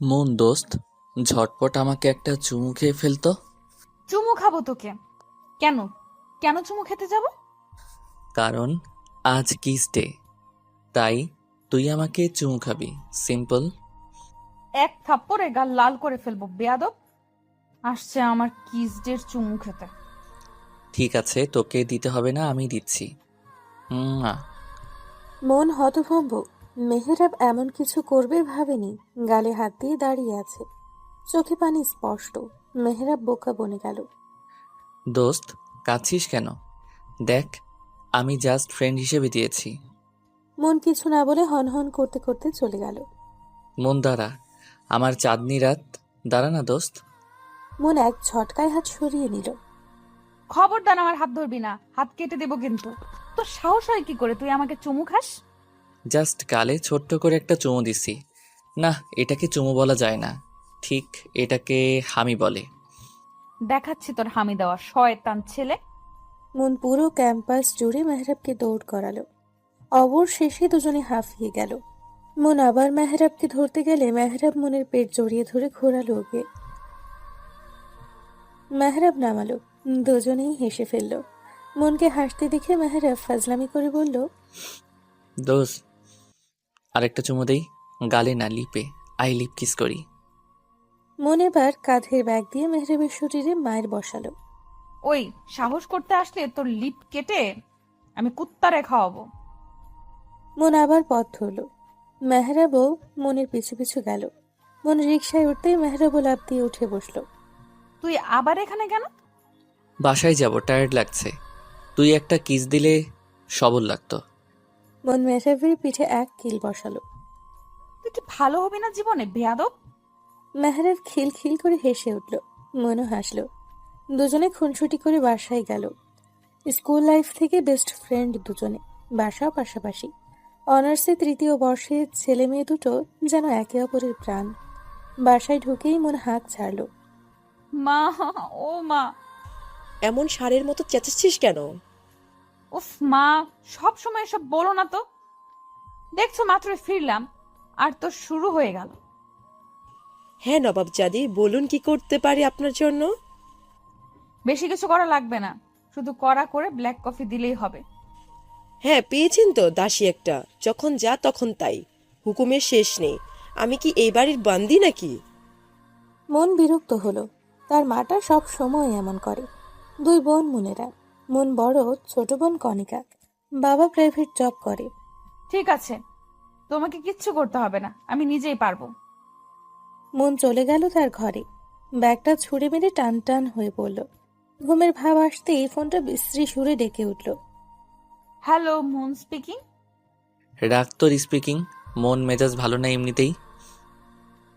মন দোস্ত, ঝটপট আমাকে একটা চুমু খেয়ে ফেলতো। চুমু খাবো তোকে? কেন? কেন চুমু খেতে যাব? কারণ আজ কিস ডে, তাই তুই আমাকে চুমু খাবি। সিম্পল। এক থাপ্পড়ে গাল লাল করে ফেলবো বেয়াদব। আসছে আমার কিস ডের চুমু খেতে। ঠিক আছে, তোকে দিতে হবে না, আমি দিচ্ছি। হুম। মন হতভম্ব। মেহেরাব এমন কিছু করবে ভাবেনি। গালে হাত দিয়ে দাঁড়িয়ে আছে, চোখে পানি স্পষ্ট। মেহেরাব বোকা বনে গেল। দোস্ত, কাঁদছিস কেন? দেখ, আমি জাস্ট ফ্রেন্ড হিসেবে দিয়েছি। মন কিছু না বলে হনহন করতে করতে চলে গেল। মন দাঁড়া, আমার চাঁদনি রাত। দাঁড়া না দোস্ত। মন এক ঝটকায় হাত সরিয়ে নিল। খবরদার আমার হাত ধরবি না, হাত কেটে দেবো কিন্তু। তোর সাহস হয় কি করে তুই আমাকে চুমু খাস? জাস্ট গালে ছোট্ট করে একটা চুমু দিছি। না, এটাকে চুমু বলা যায় না, ঠিক এটাকে হামি বলে। দেখাচ্ছি তোর হামি দেওয়া শয়তান ছেলে। মন পুরো ক্যাম্পাস জুড়ে মেহরাবকে দৌড় করালো। অবশেষে দুজনে হাঁফিয়ে গেল। মন আবার মেহরাবকে ধরতে গেলে মেহরাব মনের পেট জড়িয়ে ধরে ঘোরালো ওকে। মেহরাব নামালো। দুজনেই হেসে ফেলল। মনকে হাসতে দেখে মেহরাব ফাজলামি করে বলল, দোস্ত, আরেকটা চুমু দেই। গালে না, লিপে। আই লিপ কিস করি। মন এবার কাঁধের ব্যাগ দিয়ে মেহরাবের শরীরে মায়ের বসালো। ওই, সাহস করতে আসলে তোর লিপ কেটে আমি কুত্তারে খাওয়াবো। মন আবার পথ ধরল। মেহরাবও মনের পিছু পিছু গেল। মন রিকশায় উঠতেই মেহরাবও লাফ দিয়ে উঠে বসলো। তুই আবার এখানে কেন? বাসায় যাব, টায়ার্ড লাগছে। তুই একটা কিস দিলে সবল লাগতো। মন মেহরাবের পিঠে এক কিল বসালো। তুই কি ভালো হবি না জীবনে বেয়াদব? মেহরাব খিলখিল করে হেসে উঠল। মনও হাসলো। দুজনে খুনসুটি করে বাসায় গেল। স্কুল লাইফ থেকে বেস্ট ফ্রেন্ড দুজনে, বাসা পাশাপাশি। অনার্সে তৃতীয় বর্ষে ছেলে মেয়ে দুটো যেন একে অপরের প্রাণ। বাসায় ঢুকেই মন হাঁক ছাড়ল। মা, ও মা। এমন ষাঁড়ের মতো চেঁচাচ্ছিস কেন? উফ মা, সব সময় এসব বলো না তো। দেখছো মাত্রই ফিরলাম আর তো শুরু হয়ে গেল। হ্যাঁ নবাবজাদি, বলুন কি করতে পারি আপনার জন্য? বেশি কিছু করা লাগবে না, শুধু কড়া করে ব্ল্যাক কফি দিলেই হবে। হ্যাঁ, পেয়েছেন তো দাসী একটা, যখন যা তখন তাই। হুকুমের শেষ নেই। আমি কি এই বাড়ির বান্দি নাকি? মন বিরক্ত হলো। তার মাটা সব সময় এমন করে। দুই বোন মুনেরা। মন বড়, ছোট বোন কণিকা। বাবা প্রাইভেট জব করে। ঠিক আছে, তোমাকে কিচ্ছু করতে হবে না, আমি নিজেই পারবো। মন চলে গেল তার ঘরে। ব্যাগটা ছুঁড়ে মেরে টান টান হয়ে পড়ল। ঘুমের ভাব আসতেই ফোনটা বিশ্রী সুরে ডেকে উঠল। Hello, moon speaking. রাগ তোর স্পিকিং। মন মেজাজ ভালো না এমনিতেই।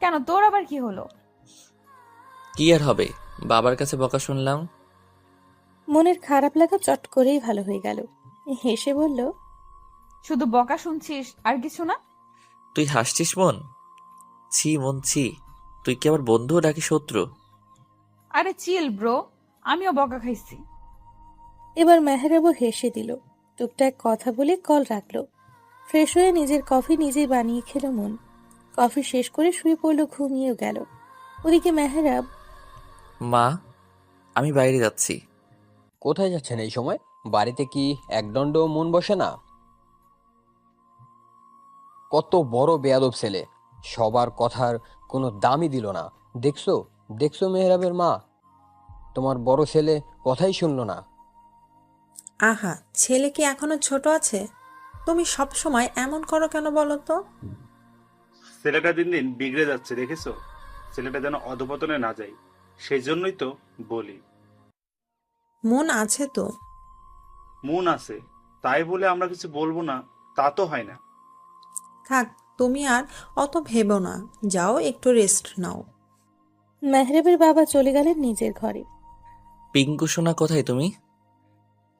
কেন, তোর আবার কি হলো? কি আর হবে, বাবার কাছে বকা শুনলাম। মনের খারাপ লাগা চট করেই ভালো হয়ে গেল। হেসে বলল, শুধু বকা শুনছিস আর কিছু না? তুই হাসছিস মন? ছি মন ছি। তুই কি আবার বন্ধু নাকি শত্রু? আরে চিল ব্রো, আমিও বকা খাইছি। এবার মেহরাবও হেসে দিল। টুকটাক কথা বলে কল রাখলো। ফ্রেশ হয়ে নিজের কফি নিজেই বানিয়ে খেলো মন। কফি শেষ করে শুয়ে পড়ল, ঘুমিয়েও গেল। ওদিকে মেহরাব, মা, আমি বাইরে যাচ্ছি। কোথায় যাচ্ছেন এই সময়? বাড়িতে কি একদণ্ড মন বসে না? কত বড় বেয়াদব ছেলে, সবার কথার কোনো দামই দিল না। দেখছো, দেখছো মেহরাবের মা, তোমার বড় ছেলে কথাই শুনলো না। আহা, ছেলে কি এখনো ছোট আছে? তুমি সব সময় এমন করো কেন বলো তো? ছেলেটা দিন দিন বিগড়ে যাচ্ছে, দেখেছো? ছেলেটা যেন অধপতনে না যায়, সেই জন্যই তো বলি। মন আছে তো। মন আছে, তাই বলে আমরা কিছু বলবো না তা তো হয় না। থাক, তুমি আর অত ভেবো না, যাও একটু রেস্ট নাও। মেহরাবের বাবা চলে গেলেন নিজের ঘরে। পিঙ্কু সোনা, কোথায় তুমি?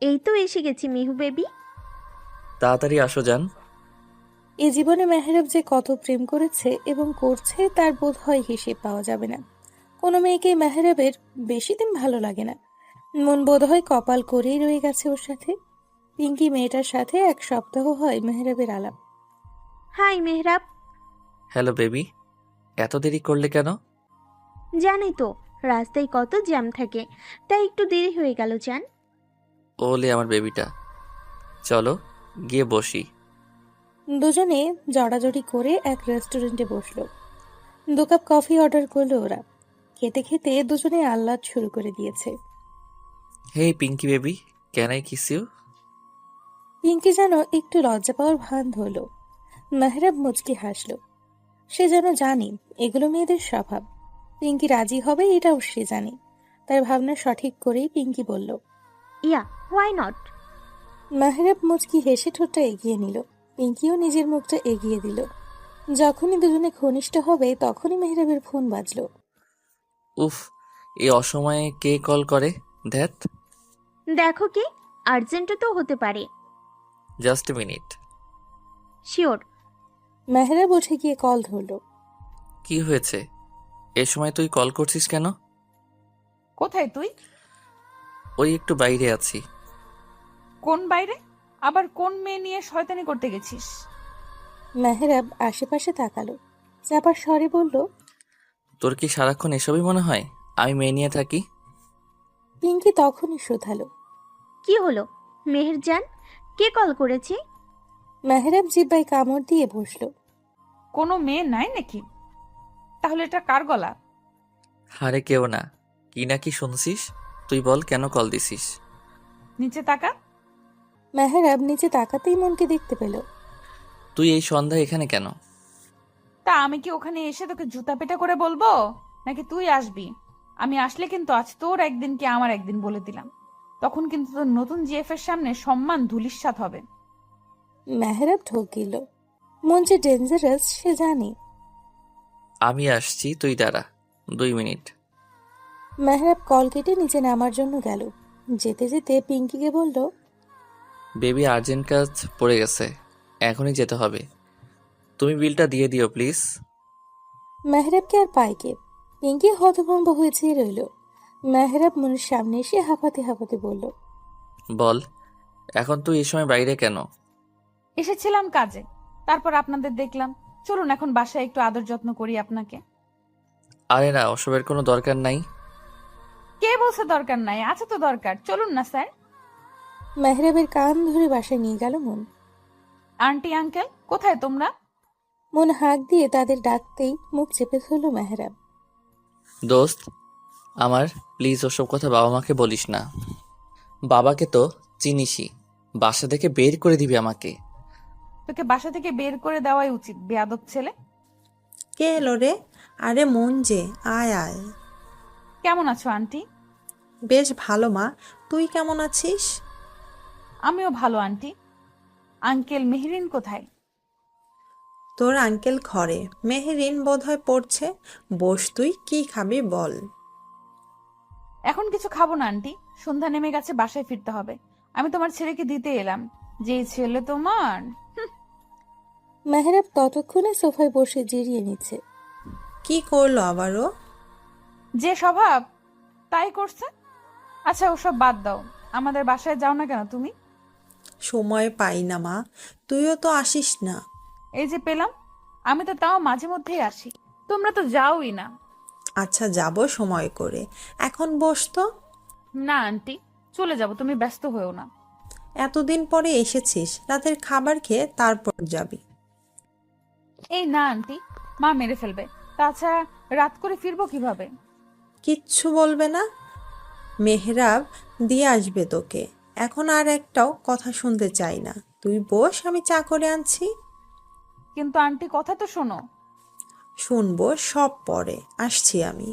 এই তো এসে গেছি মিহু বেবি। তাড়াতাড়ি আসো যান। এ জীবনে মেহরাব যে কত প্রেম করেছে এবং করছে তার বোধ হয় হিসেব পাওয়া যাবে না। কোনো মেয়েকে মেহরাবের বেশি দিন ভালো লাগে না। মন বোধ হয় কপাল করেই রয়ে গেছে ওর সাথে। পিঙ্কি মেয়েটার সাথে এক সপ্তাহ হয় মেহরাবের আলাপ। হাই মেহরাব। Hello baby. এত দেরি করলে কেন? জানি তো রাস্তায় কত জ্যাম থাকে, তাই একটু দেরি হয়ে গেল জান। ওলে আমার বেবিটা, চলো গিয়ে বসি। দুজনে জড়াজড়ি করে এক রেস্টুরেন্টে বসলো। 2 কাপ কফি অর্ডার করলো ওরা। খেতে খেতে দুজনে আহ্লাদ শুরু করে দিয়েছে। Hey Pinky baby, can I kiss you? Pinky যেন একটু লজ্জা পাওয়ার ভান ধরল। মেহরাব মুচকি হাসলো। সে যেন জানে এগুলো মেয়েদের স্বভাব। পিঙ্কি রাজি হবে এটাও সে জানে। তার ভাবনা সঠিক করেই পিঙ্কি বলল। ইয়া, হোয়াই নট। মেহরাব মুচকি হেসে ঠোঁটটা এগিয়ে নিল। পিঙ্কিও নিজের মুখটা এগিয়ে দিল। যখনই দুজনে ঘনিষ্ঠ হবে তখনই মেহরাবের ফোন বাজলো। উফ, এই অসময়ে কে কল করে? ধ্যাত। দেখো কি, আর্জেন্টও তো হতে পারে। Just minute. শিওর। মেহরাব উঠে গিয়ে কল ধরলো। কি হয়েছে? এ সময় তুই কল করছিস কেন? কোথায় তুই? ওই একটু বাইরে আছি। কোন বাইরে? আবার কোন মেয়ে নিয়ে শয়তানি করতে গেছিস? মেহরাব আশেপাশে তাকালো। চাপার স্বরে বলল। তোর কি সারাক্ষণ এসবই মনে হয় আমি মেয়ে নিয়ে থাকি? পিঙ্কি তখনই শোধালো। কি হলো মেহেরজান, কে কল করেছে? মেহরাব জিব্বায় কামড় দিয়ে বসলো। কোনো মেয়ে নাই নাকি? তাহলে এটা কার গলা? হারে কেউ না। কি না কি শুনছিস? তুই বল কেন কল দিছিস? নিচে তাকা। মেহরাব নিচে তাকাতেই মনকে দেখতে পেল। তুই এই সন্ধ্যায় এখানে কেন? তা আমি কি ওখানে এসে তোকে জুতা পেটা করে বলবো, নাকি তুই আসবি? আমি আসলে কিন্তু আজ তোর একদিন কি আমার একদিন বলে দিলাম। তখন কিন্তু তোর নতুন জিএফ এর সামনে সম্মান ধূলিসাৎ হবে। মেহরাব ঢোক গেল। মন যে ডেঞ্জারাস সে জানে। আমি আসছি, তুই দাঁড়া 2 মিনিট। মেহরাব কল কেটে নিচে নামার জন্য গেল। যেতে যেতে পিঙ্কিকে বলল। বেবি আর্জেন্ট কাজ পড়ে গেছে, এখনই যেতে হবে। তুমি বিলটা দিয়ে দিও প্লিজ। মেহরাবকে আর পায় কে? পিঙ্কি হতভম্ব হয়েছে রইল। মেহরাব মনের সামনে এসে হাঁপাতে হাঁপাতে বলল। বল, এখন তুই এই সময় বাইরে কেন? এসেছিলাম কাজে, তারপর আপনাদের দেখলাম। চলুন এখন বাসায় একটু আদর যত্ন করি আপনাকে। আরে না, ওসবের কোনো দরকার নাই। কে বলছে দরকার নাই? আছে তো দরকার, চলুন না স্যার। মেহরাবের কান ধরে বাসায় নিয়ে গেল মন। আন্টি আঙ্কেল কোথায় তোমরা? মন হাঁক দিয়ে তাদের ডাকতেই মুখ চেপে ধরল মেহরাব। দোস্ত আমার, প্লিজ ওসব কথা বাবা মাকে বলিস না। বাবাকে তো চিনিসই, বাসা থেকে বের করে দিবি আমাকে। তোকে বাসা থেকে বের করে দেওয়াই উচিত, বেয়াদব ছেলে। কে এলো রে? আরে মন যে, আয় আয়। কেমন আছো আন্টি? বেশ ভালো মা, তুই কেমন আছিস? আমিও ভালো আন্টি। আঙ্কেল মেহরিন কোথায়? তোর আঙ্কেল ঘরে, মেহেরিন বোধহয় পড়ছে। বস, তুই কি খাবি বল। এখন কিছু খাবো না আন্টি, সন্ধ্যা নেমে গেছে, বাসায় ফিরতে হবে। আমি তোমার ছেলেকে দিতে এলাম। যে ছেলে তোমার। মেহরাব ততক্ষণে সোফায় বসে জিরিয়ে নিচ্ছে। কি করলো আবারও? যে স্বভাব তাই করছে। আচ্ছা ওসব বাদ দাও, আমাদের বাসায় যাও না কেন তুমি? সময় পাই না মা, তুইও তো আসিস না। এই যে পেলাম, আমি তো তাও মাঝে মধ্যেই আসি, তোমরা তো যাওই না। আচ্ছা যাব সময় করে, এখন বস তো। না আন্টি, চলে যাব, তুমি ব্যস্ত হয়েও না। এতদিন পরে এসেছিস, রাতের খাবার খেয়ে তারপর যাবি। এই না আন্টি, মা মেরে ফেলবে। তাছাড়া রাত করে ফিরবো কিভাবে? কিচ্ছু বলবে না? মেহরাব দিয়ে আসবে তোকে। এখন আর একটাও কথা শুনতে চাই না, তুই বস, আমি চা করে আনছি। কিন্তু আন্টি কথা তো শোনো। শুনবো সব পরে, আসছি আমি।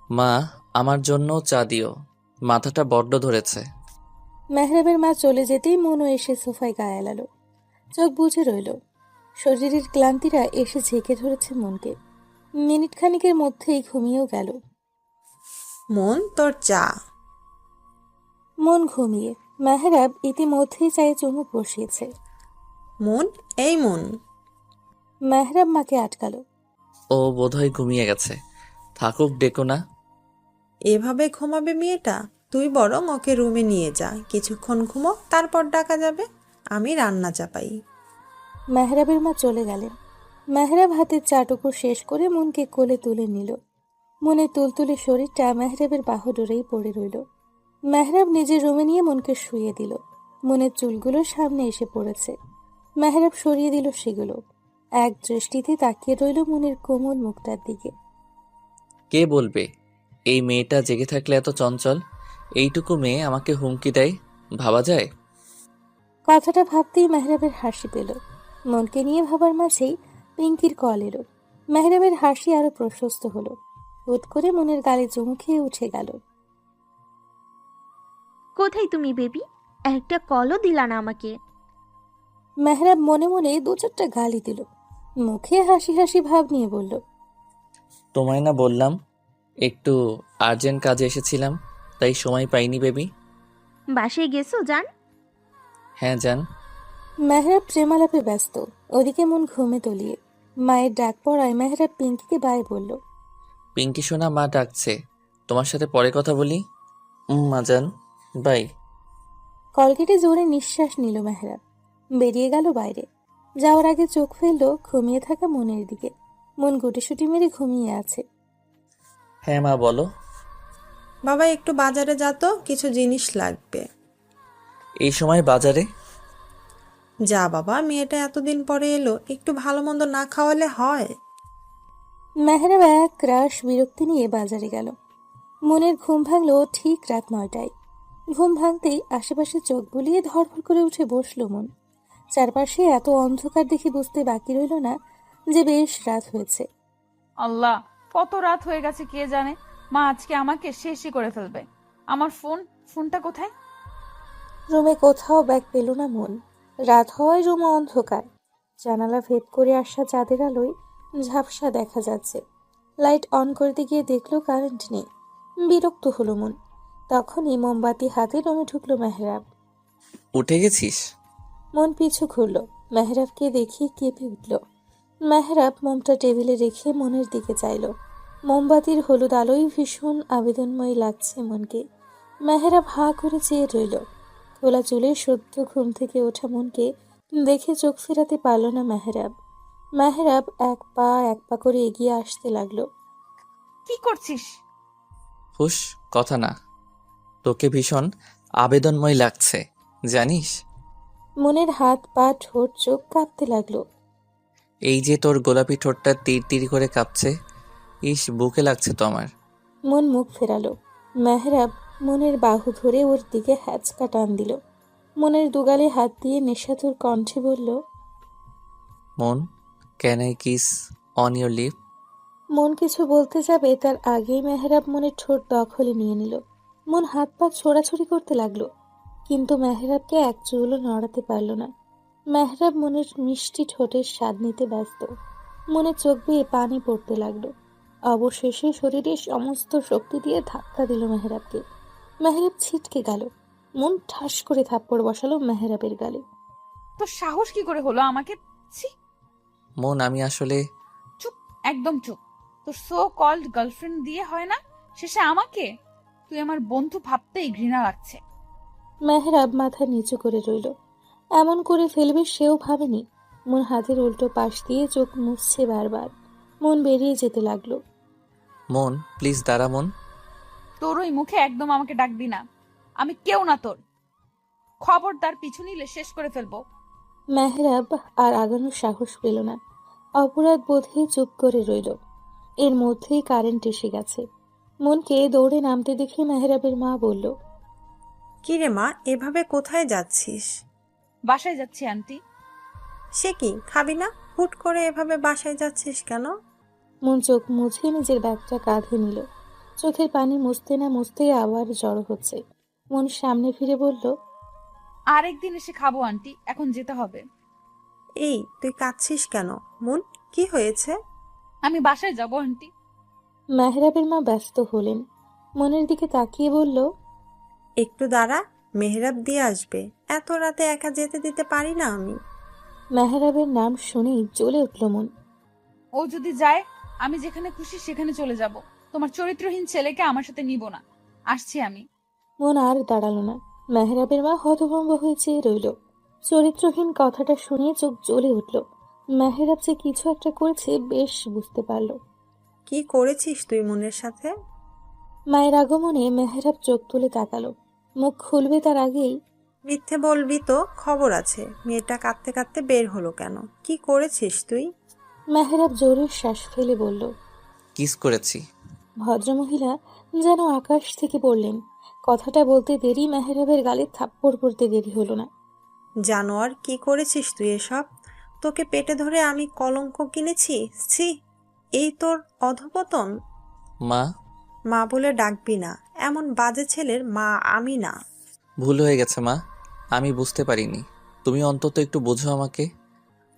মা, আমার জন্য চা দিও, মাথাটা বড্ড ধরেছে। মেহরাবের মা চলে যেতেই মনও এসে সোফায় গায়ে এলালো। চোখ বুজে রইল। শরীরের ক্লান্তিরা এসে ঝেঁকে ধরেছে মনকে। মিনিট খানিকের মধ্যেই ঘুমিয়েও গেল। মন, তোর চা। মন ঘুমিয়ে। মেহরাব ইতিমধ্যেই চায়ে চুমুক বসিয়েছে। মন, এই মন। মেহরাব মাকে আটকালো। ও বোধহয় ঘুমিয়ে গেছে, থাকুক, ডেকো না। এভাবে ঘুমাবে মেয়েটা? তুই বরং ওকে রুমে নিয়ে যা, কিছুক্ষণ ঘুমো, তারপর ডাকা যাবে। আমি রান্না চাপাই। মেহরাবের মা চলে গেলেন। মেহরাব হাতের চাটুকু শেষ করে মনকে কোলে তুলে নিল। মনের তুলতুলে শরীরটা মেহরাবের বাহুডোরেই পড়ে রইল। মেহরাব নিজের রুমে নিয়ে মনকে শুইয়ে দিল। মনের চুলগুলো সামনে এসে পড়েছে। মেহরাব সরিয়ে দিল সেগুলো। এক দৃষ্টিতে তাকিয়ে রইল মনের কোমল মুখটার দিকে। কে বলবে এই মেয়েটা জেগে থাকলে এত চঞ্চল? এইটুকু মেয়ে আমাকে হুমকি দেয়, ভাবা যায়? কথাটা ভাবতেই মেহরাবের হাসি পেল। মনকে নিয়ে ভাবার মাঝেই পিঙ্কির কল এলো। মেহরাবের হাসি আরো প্রশস্ত হলো। হুট করে মনের গালে চুমু খেয়ে উঠে গেল। কোথায় তুমি বেবি? একটা কলও দিলা না আমাকে। মেহরাব মনে মনে দু চারটা গালি দিল। মুখে হাসি হাসি ভাব নিয়ে বলল, তোমায় না বললাম একটু আর্জেন্ট কাজে এসেছিলাম, তাই সময় পাইনি বেবি। বাসায় গেছো জান? হ্যাঁ জান। মেহরাব প্রেমালাপে ব্যস্ত। ওদিকে মন ঘুমে তলিয়ে। মায়ের ডাক পড়ায় মেহরাব পিঙ্কিকে বাই বলল। পিঙ্কি সোনা, মা ডাকছে, তোমার সাথে পরে কথা বলি। মা জান, বাই। কল কেটে জোরে নিঃশ্বাস নিল মেহরাব। বেরিয়ে গেল বাইরে। যাওয়ার আগে চোখ ফেলল ঘুমিয়ে থাকা মনের দিকে। মন গুটিসুটি মেরে ঘুমিয়ে আছে। হ্যাঁ মা বলো। বাবা একটু বাজারে যা তো, কিছু জিনিস লাগবে। এই সময় বাজারে? যা বাবা, মেয়েটা এতদিন পরে এলো, একটু ভালো মন্দ না খাওয়ালে হয়? মেহরাব এক রাশ বিরক্তি নিয়ে বাজারে গেল। মনের ঘুম ভাঙল ঠিক রাত 9টায়। ঘুম ভাঙতেই আশেপাশে চোখ বুলিয়ে ধড়ফড় করে উঠে বসল মন। চারপাশে এত অন্ধকার দেখে বুঝতে বাকি রইল না যে বেশ রাত হয়েছে। আল্লাহ, কত রাত হয়ে গেছে কে জানে। মা আজকে আমাকে শেষই করে ফেলবে। আমার ফোনটা কোথায়? রুমে কোথাও ব্যাগ পেল না মন। রাত হওয়ায় রুমে অন্ধকার। জানালা ভেদ করে আসা চাঁদের আলোয় ঝাপসা দেখা যাচ্ছে। লাইট অন করতে গিয়ে দেখলো কারেন্ট নেই। বিরক্ত হলো মন। তখনই মোমবাতি হাতে রুমে ঢুকলো মেহরাব। উঠে গেছিস? মন পিছু ঘুরল। মেহরাবকে দেখে কেঁপে উঠল। মেহরাব মোমটা টেবিলে রেখে মনের দিকে চাইল। মোমবাতির হলুদ আলোয় ভীষণ আবেদনময় লাগছে মনকে। মেহরাব হাঁ করে চেয়ে রইল। খোলা চুলে সদ্য ঘুম থেকে ওঠা মনকে দেখে চোখ ফেরাতে পারল না মেহরাব। মেহরাব এক পা করে এগিয়ে আসতে লাগলো। কি করছিস? হুশ, কথা না। তোকে ভীষণ আবেদনময় লাগছে, জানিস? মনের হাত পা ঠোঁট চোখ কাঁপতে লাগলো। এই যে তোর গোলাপি ঠোঁটটা তীর তীর করে কাঁপছে, ইস বুকে লাগছে তো আমার। মন মুখ ফেরালো। মেহরাব মনের বাহু ধরে ওর দিকে হ্যাচকা টান দিল। মনের দুগালে হাত দিয়ে নেশাতুর কণ্ঠে বলল, Mon, can I kiss on your lip? Mon কিছু বলতে যাবে তার আগেই মেহরাব মনের ঠোঁট দখলে নিয়ে নিল। মন হাত পা ছোড়াছুড়ি করতে লাগলো, কিন্তু মেহরাবকে এক চুলও নড়াতে পারল না। মেহরাব মনের মিষ্টি ঠোঁটের স্বাদ নিতে ব্যস্ত। মনে চোখ বেয়ে পানি পড়তে লাগলো। অবশেষে শরীরের সমস্ত শক্তি দিয়ে ধাক্কা দিল মেহরাবকে। মেহরাব ছিটকে গেল। মন ঠাস করে থাপ্পড় বসালো মেহরাবের গালে। তোর সাহস কি করে হলো আমাকে? ছি! মন, আমি আসলে চুপ, একদম চুপ। তোর সো কল্ড গার্লফ্রেন্ড দিয়ে হয় না, শেষে আমাকে তুই আমার বন্ধু ভাবতেই ঘৃণা লাগছে। মেহরাব মাথা নিচু করে রইল। এমন করে ফেলবে সেও ভাবেনি। মন হাতের উল্টো পাশ দিয়ে চোখ মুছছে বারবার। মন বেরিয়ে যেতে লাগলো। মন প্লিজ দাঁড়া মন। তোর ওই মুখে একদম আমাকে ডাকবি না। আমি কেউ না তোর। খবরদার পিছু নিলে শেষ করে ফেলবো। মেহরাব আর আগানোর সাহস পেল না। অপরাধ বোধে চুপ করে রইল। এর মধ্যেই কারেন্ট এসে গেছে। মনকে দৌড়ে নামতে দেখে মেহরাবের মা বলল, কি রে মা, এভাবে কোথায় যাচ্ছিস? বাসায় যাচ্ছি আন্টি। সে কি, খাবি না? হুট করে এভাবে বাসায় যাচ্ছিস কেন? মন চোখ মুছে নিজের ব্যাগটা কাঁধে নিল। চোখের পানি মুছতে না মুছতেই আবার জড়ো হচ্ছে। মন সামনে ফিরে বলল, আরেকদিন এসে খাবো আন্টি, এখন যেতে হবে। এই তুই কাঁদছিস কেন? মন, কি হয়েছে? আমি বাসায় যাবো আন্টি। মেহরাবের মা ব্যস্ত হলেন। মনের দিকে তাকিয়ে বলল, একটু দাঁড়া, মেহরাব দিয়ে আসবে। এত রাতে একা যেতে দিতে পারি না আমি। মেহরাবের নাম শুনেই জ্বলে উঠল মন। ও যদি যায়, আমি যেখানে খুশি সেখানে চলে যাব। তোমার চরিত্রহীন ছেলেকে আমার সাথে নিব না। আসছি আমি। মন আর দাঁড়ালো না। মেহরাবের মা হতভম্ব হয়ে চেয়ে রইল। চরিত্রহীন কথাটা শুনে চোখ জ্বলে উঠল। মেহেরাব যে কিছু একটা করেছে বেশ বুঝতে পারল। কি করেছিস তুই মনের সাথে? মায়ের আগমনে মেহেরাব চোখ তুলে তাকালো। মুখ খুলবে তার আগেই মিথ্যে বলবি তো, খবর আছে। মেয়েটা কাঁদতে কাঁদতে বের হলো কেন? কি করেছিস তুই? মেহেরাব জোরে শ্বাস ফেলে বলল। কিস করেছি। ভদ্রমহিলা যেন আকাশ থেকে পড়লেন। কথাটা বলতে দেরি মেহেরাবের গালে থাপ্পড় পড়তে দেরি হলো না। জানোয়ার, কি করেছিস তুই এসব? তোকে পেটে ধরে আমি কলঙ্ক কিনেছি। ছি, এই তোর অধপতন। মা, মা বলে ডাকবি না, এমন বাজে ছেলের মা আমি না। ভুল হয়ে গেছে মা, আমি বুঝতে পারিনি। তুমি অন্তত একটু বোঝো আমাকে।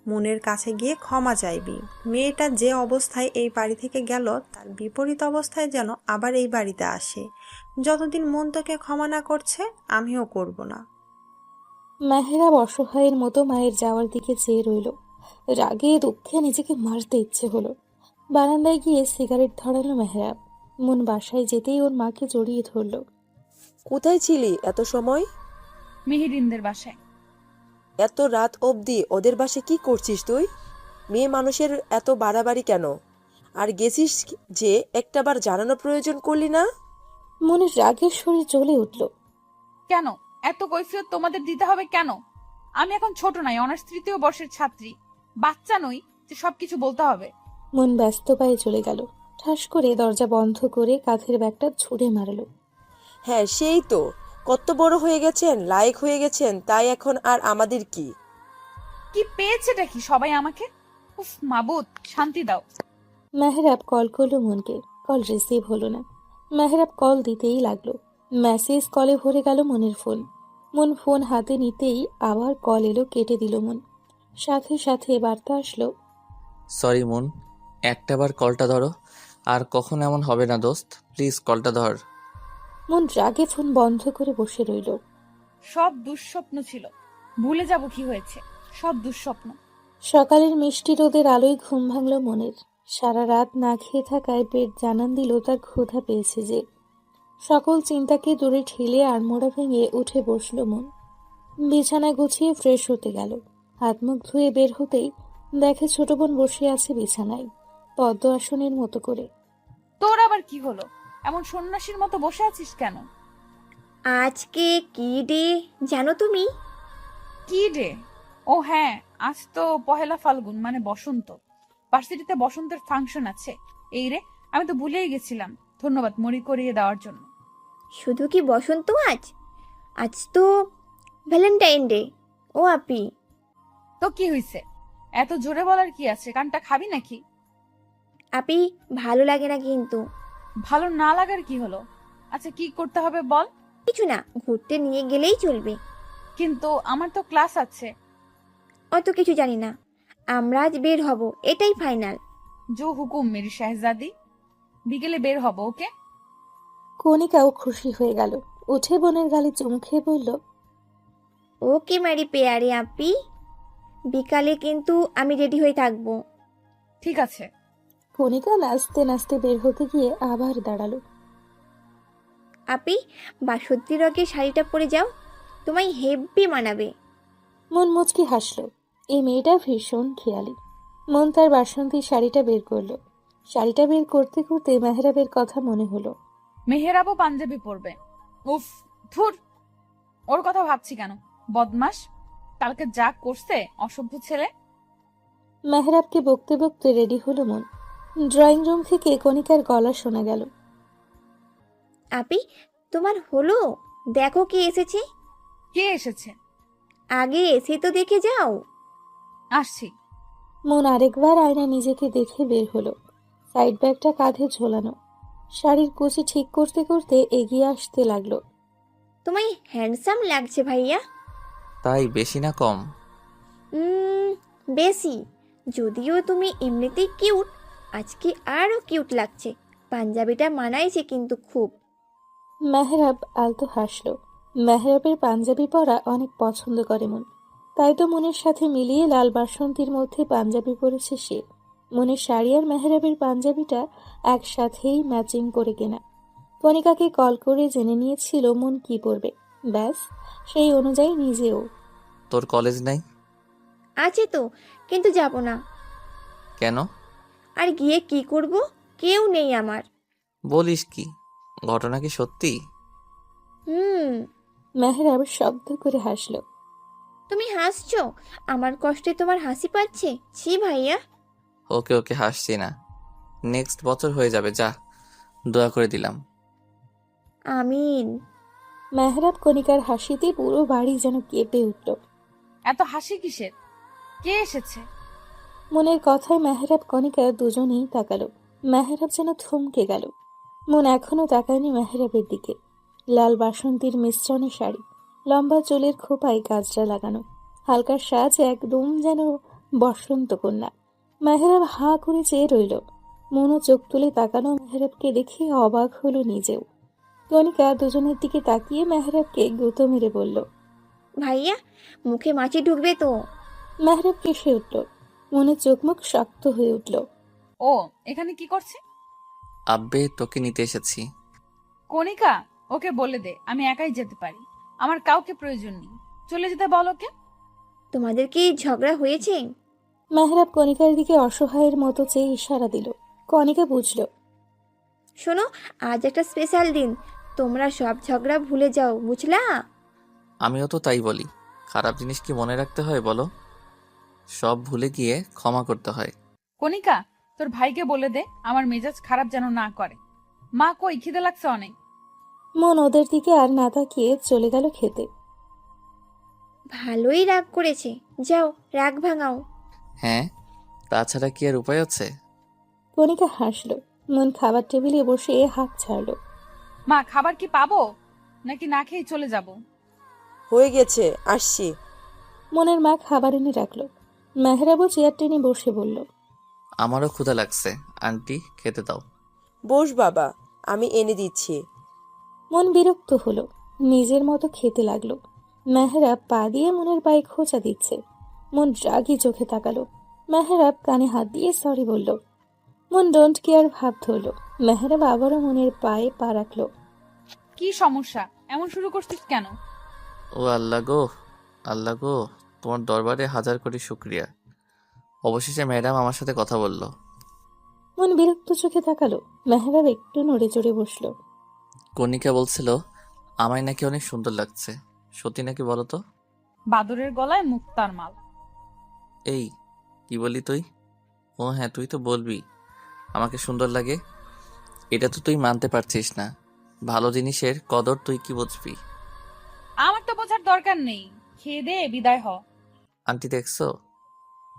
মনের কাছে গিয়ে ক্ষমা চাইবি। মেয়েটা যে অবস্থায় এই বাড়ি থেকে গেল, তার বিপরীত অবস্থায় যেন আবার এই বাড়িতে আসে। যতদিন মন তোকে ক্ষমা না করছে, আমিও করব না। মেহেরাব অসহায়ের মতো মায়ের যাওয়ার দিকে চেয়ে রইল। রাগে দুঃখে নিজেকে মারতে ইচ্ছে হলো। বারান্দায় গিয়ে সিগারেট ধরালো মেহেরাব। মন বাসায় যেতেই ওর মাকে জড়িয়ে ধরল। কোথায় ছিলি এত সময়? মেহেরিনদের বাসায়। এত রাত অবধি ওদের বাসে কি করছিস তুই? মেয়ে মানুষের এত বাড়াবাড়ি কেন? আর গেছিস যে একটাবার জানানো প্রয়োজন করলি না? মনের রাগের শরীর জ্বলে উঠল। কেন এত কৈফিয়ত তোমাদের দিতে হবে কেন? আমি এখন ছোট নাই, অনার্স 3য় বর্ষের ছাত্রী। বাচ্চা নই যে সবকিছু বলতে হবে। মন ব্যস্ত পায়ে চলে গেল। ঠাস করে দরজা বন্ধ করে কাঁধের ব্যাগটা ছুঁড়ে মারল। হ্যাঁ, সেই তো। কত বড় হয়ে গেছেন, লায়ক হয়ে গেছেন, তাই এখন আর আমাদের কি? কি পেয়েছেটা কি সবাই আমাকে? উফ মাবুদ, শান্তি দাও। মেহেরাব কল করলো মনকে। কল রিসিভ হলো না। মেহেরাব কল দিতেই লাগলো। মেসেজ কলে ভরে গেল মনের ফোন। মন ফোন হাতে নিতেই আবার কল এলো, কেটে দিল মন। সাথে সাথে বার্তা আসলো। সরি মুন, একটাবার কলটা ধরো। আর কখন এমন হবে না দোস্ত, প্লিজ কলটা ধর। মন রাগে ফোন বন্ধ করে বসে রইল। সব দুঃস্বপ্ন ছিল, ভুলে যাব কি হয়েছে। সব দুঃস্বপ্ন। সকালের মিষ্টি রোদের আলোয় ঘুম ভাঙল মনের। সারা রাত না খেয়ে থাকায় পেট জানান দিল তার ক্ষুধা পেয়েছে যে। সকল চিন্তাকে দূরে ঠেলে আড়মোড়া ভেঙে উঠে বসল মন। বিছানা গুছিয়ে ফ্রেশ হতে গেল। হাত মুখ ধুয়ে বের হতেই দেখে ছোট বোন বসে আছে বিছানায়, পদ্ম আসনের মতো করে। তোর আবার কি হলো? এমন সন্ন্যাসীর মতো বসে আছিস কেন? আজকে কি ডে জানো তুমি? কি রে? ও হ্যাঁ, আজ তো পহেলা ফাল্গুন, মানে বসন্ত। ভার্সিটিতে বসন্তের ফাংশন আছে। এই রে, আমি তো ভুলেই গেছিলাম। ধন্যবাদ মনে করিয়ে দেওয়ার জন্য। শুধু কি বসন্ত আজ? আজ তো ভ্যালেন্টাইন ডে। ও আপি, তো কি হইছে? এত জোরে বলার কি আছে? কানটা খাবি নাকি? আপি ভালো লাগে না কিন্তু। ভালো না লাগার কি হলো? আচ্ছা কি করতে হবে বল। কিছু না, ঘুরতে নিয়ে গেলেই চলবে। কিন্তু আমার তো ক্লাস আছে। অত কিছু জানি না, আমরা আজ বের হব, এটাই ফাইনাল। জো হুকুম মেরি শাহজাদি। বিকেলে বের হব, ওকে? কণিকাও খুশি হয়ে গেল। উঠে বোনের গালে চুমু খেয়ে বলল, ওকে মারি পেয়ারে আপি, বিকালে কিন্তু আমি রেডি হয়ে থাকবো। ঠিক আছে। কণিকা নাচতে নাচতে বের হতে গিয়ে আবার দাঁড়ালো। আপি, বাসন্তী রঙের শাড়িটা পরে যাও, তোমায় হেব্বি মানাবে। মন মুচকি হাসল। এই মেয়েটা ভীষণ খেয়ালি। মন তার বাসন্তী শাড়িটা বের করলো। শাড়িটা বের করতে করতে মেহরাবের কথা মনে হলো। মেহেরাবও পাঞ্জাবি পরবে। উফ, ধুর, ওর কথা ভাবছি কেন? বদমাস, কালকে যা করছে, অসভ্য ছেলে। মেহরাবকে বকতে বকতে রেডি হলো মন। ড্রয়িং রুম থেকে কণিকার গলা শোনা গেল। আপি, তোমার হলো? দেখো কে এসেছে। কে এসেছে? আগে এসে তো দেখে যাও। আসছি। মন আরেকবার আয়না নিজেকে দেখে বের হলো। সাইড ব্যাগটা কাঁধে ঝোলানো। শাড়ির কুচি ঠিক করতে করতে এগিয়ে আসতে লাগলো। তোমায় হ্যান্ডসাম লাগছে ভাইয়া। তাই বেশি না কম? বেশি। যদিও তুমি এমনিতেই কিউট, আজকে আরো কিউট লাগছে। পাঞ্জাবিটা মানাইছে কিন্তু খুব। মেহরাব আলতো হাসলো। মেহরাবের পাঞ্জাবি পরা অনেক পছন্দ করে মন। তাই তো মনের সাথে মিলিয়ে লাল বাসন্তীর মধ্যে পাঞ্জাবি পরেছে সে। মনের শাড়ি আর মেহরাবের পাঞ্জাবিটা একসাথেই ম্যাচিং করে কেনা। কণিকাকে কল করে জেনে নিয়েছিল মন কি পরবে। ব্যাস সেই অনুযায়ী নিজেও। তোর কলেজ নাই? আছে তো, কিন্তু যাব না। কেন? আর গিয়ে কি করব? কেউ নেই আমার। বলিস কি? ঘটনা কি সত্যি? হুম। মেহরাব শব্দ করে হাসলো। তুমি হাসছো? আমার কষ্টে তোমার হাসি পাচ্ছে? ছি ভাইয়া। ওকে ওকে, হাসছি না। নেক্সট বছর হয়ে যাবে, যা। দোয়া করে দিলাম। আমিন। মেহরাব কণিকার হাসিতে পুরো বাড়ি যেন কেঁপে উঠল। এত হাসি কিসের? কে এসেছে? মনের কথায় মেহরাব কণিকা দুজনেই তাকালো। মেহরাব যেন থমকে গেল। মন এখনো তাকায়নি মেহরাবের দিকে। লাল বাসন্তীর মিশ্রণে শাড়ি, লম্বা চুলের খোপায় গাজরা লাগানো, হালকা সাজ, একদম যেন বসন্ত কন্যা। মেহরাব হাঁ করে চেয়ে রইল। মনও চোখ তুলে তাকানো মেহরাবকে দেখে অবাক হলো নিজেও। কণিকা দুজনের দিকে তাকিয়ে মেহরাবকে গুঁতো মেরে বলল। ভাইয়া, মুখে মাছি ঢুকবে তো। মেহরাব কেসে উঠল। মনে চোখ মুখ শক্ত হয়ে উঠল। ও এখানে কি করছে? আব্বে, তোকে নিতে এসেছি। কণিকা, ওকে বলে দে আমি একাই যেতে পারি। আমার কাউকে প্রয়োজন নেই। চলে যেতে বল ওকে। তোমাদের কি ঝগড়া হয়েছে? মেহরাব কণিকার দিকে অসহায়ের মতো চেয়ে ইশারা দিল। কণিকা বুঝল। শোনো, আজ একটা স্পেশাল দিন। তোমরা সব ঝগড়া ভুলে যাও, বুঝলা? আমিও তো তাই বলি। খারাপ জিনিস কি মনে রাখতে হয় বলো? সব ভুলে গিয়ে ক্ষমা করতে হয়। কণিকা, তোর ভাইকে বলে দে আমার মেজাজ খারাপ যেন না করে। মা কই, খিদে লাগছে অনেক। মন ওদের দিকে আর না তাকিয়ে চলে গেল খেতে। ভালোই রাগ করেছে। যাও, রাগ ভাঙাও। হ্যাঁ, তাছাড়া কি আর উপায় আছে? কণিকা হাসল। মন খাবার টেবিলে বসে হাত ছাড়ল। মা, খাবার কি পাবো নাকি না খেয়ে চলে যাব? হয়ে গেছে, আসছি। মনের মা খাবার এনে রাখলো। মেহরাবও চেয়ার টেনে বসে বলল। আমারও ক্ষুধা লাগছে, আন্টি খেতে দাও। বস বাবা, আমি এনে দিচ্ছি। মন বিরক্ত হলো। নিজের মতো খেতে লাগলো। মেহরাব পা দিয়ে মনের পায়ে খোঁচা দিচ্ছে। মন রাগি চোখে তাকালো। মেহরাব কানে হাত দিয়ে সরি বলল। মন ডোন্ট কেয়ার ভাব ধরল। মেহরাব আবারও মনের পায়ে পা রাখলো। কি সমস্যা? এমন শুরু করছিস কেন? ও আল্লাহ গো, আল্লাহ গো, তোমার দরবারে হাজার কোটি শুক্রিয়া। অবশেষে ম্যাডাম আমার সাথে কথা বলল। মন বিরক্ত চোখে তাকালো। মেহরাব একটু নড়ে চড়ে বসলো। কণিকা বলছিল আমায় নাকি অনেক সুন্দর লাগছে। সত্যি নাকি বলো তো? বাদরের গলায় মুক্তার মাল। এই, কি বলি তুই? ও হ্যাঁ, তুই তো বলবি আমাকে সুন্দর লাগে। এটা তো তুই মানতে পারছিস না। ভালো জিনিসের কদর তুই কি বুঝবি? আমার তো বোঝার দরকার নেই। খেয়ে দে বিদায় হ। আন্টি দেখছো,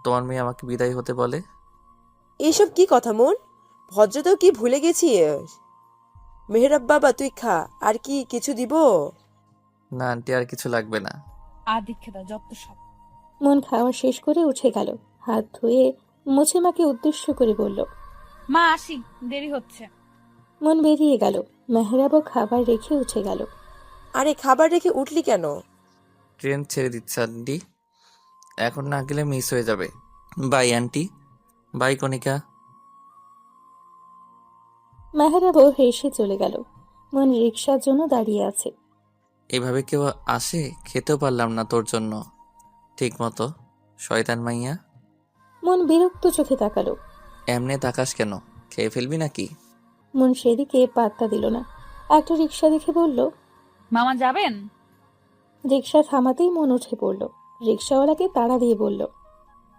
তোমার মেয়ে আমাকে বিদায় হতে বলে। এইসব কি কথা মন? ভদ্রতাও কি ভুলে গেছিস? মেহরাব বাবা, তুই খা। আর কি কিছু দিব? না আন্টি, আর কিছু লাগবে না। আর দীক্ষে দাও যত সব। মন খাওয়া শেষ করে উঠে গেল। হাত ধুয়ে মুছে মাকে উদ্দেশ্য করে বলল। মা আসি, দেরি হচ্ছে। মন বেরিয়ে গেল। মেহরাবও খাবার রেখে উঠে গেল। আরে, খাবার রেখে উঠলি কেন? ট্রেন ছেড়ে দিচ্ছে আন্টি, এখন না গেলে মিস হয়ে যাবে। বাই আন্টি, বাই কণিকা। মেহরাবও হেসে চলে গেল। মন রিক্সার জন্য দাঁড়িয়ে আছে। এভাবে কেউ আসে? খেতেও পারলাম না তোর জন্য ঠিক মতো, শয়তান মাইয়া। মন বিরক্ত চোখে তাকালো। এমনে তাকাস কেন? খেয়ে ফেলবি নাকি? মন সেদিকে পাত্তা দিল না। একটা রিক্সা দেখে বলল। মামা যাবেন? রিক্সা থামাতেই মন উঠে পড়ল। রিক্সাওয়ালাকে তাড়া দিয়ে বলল।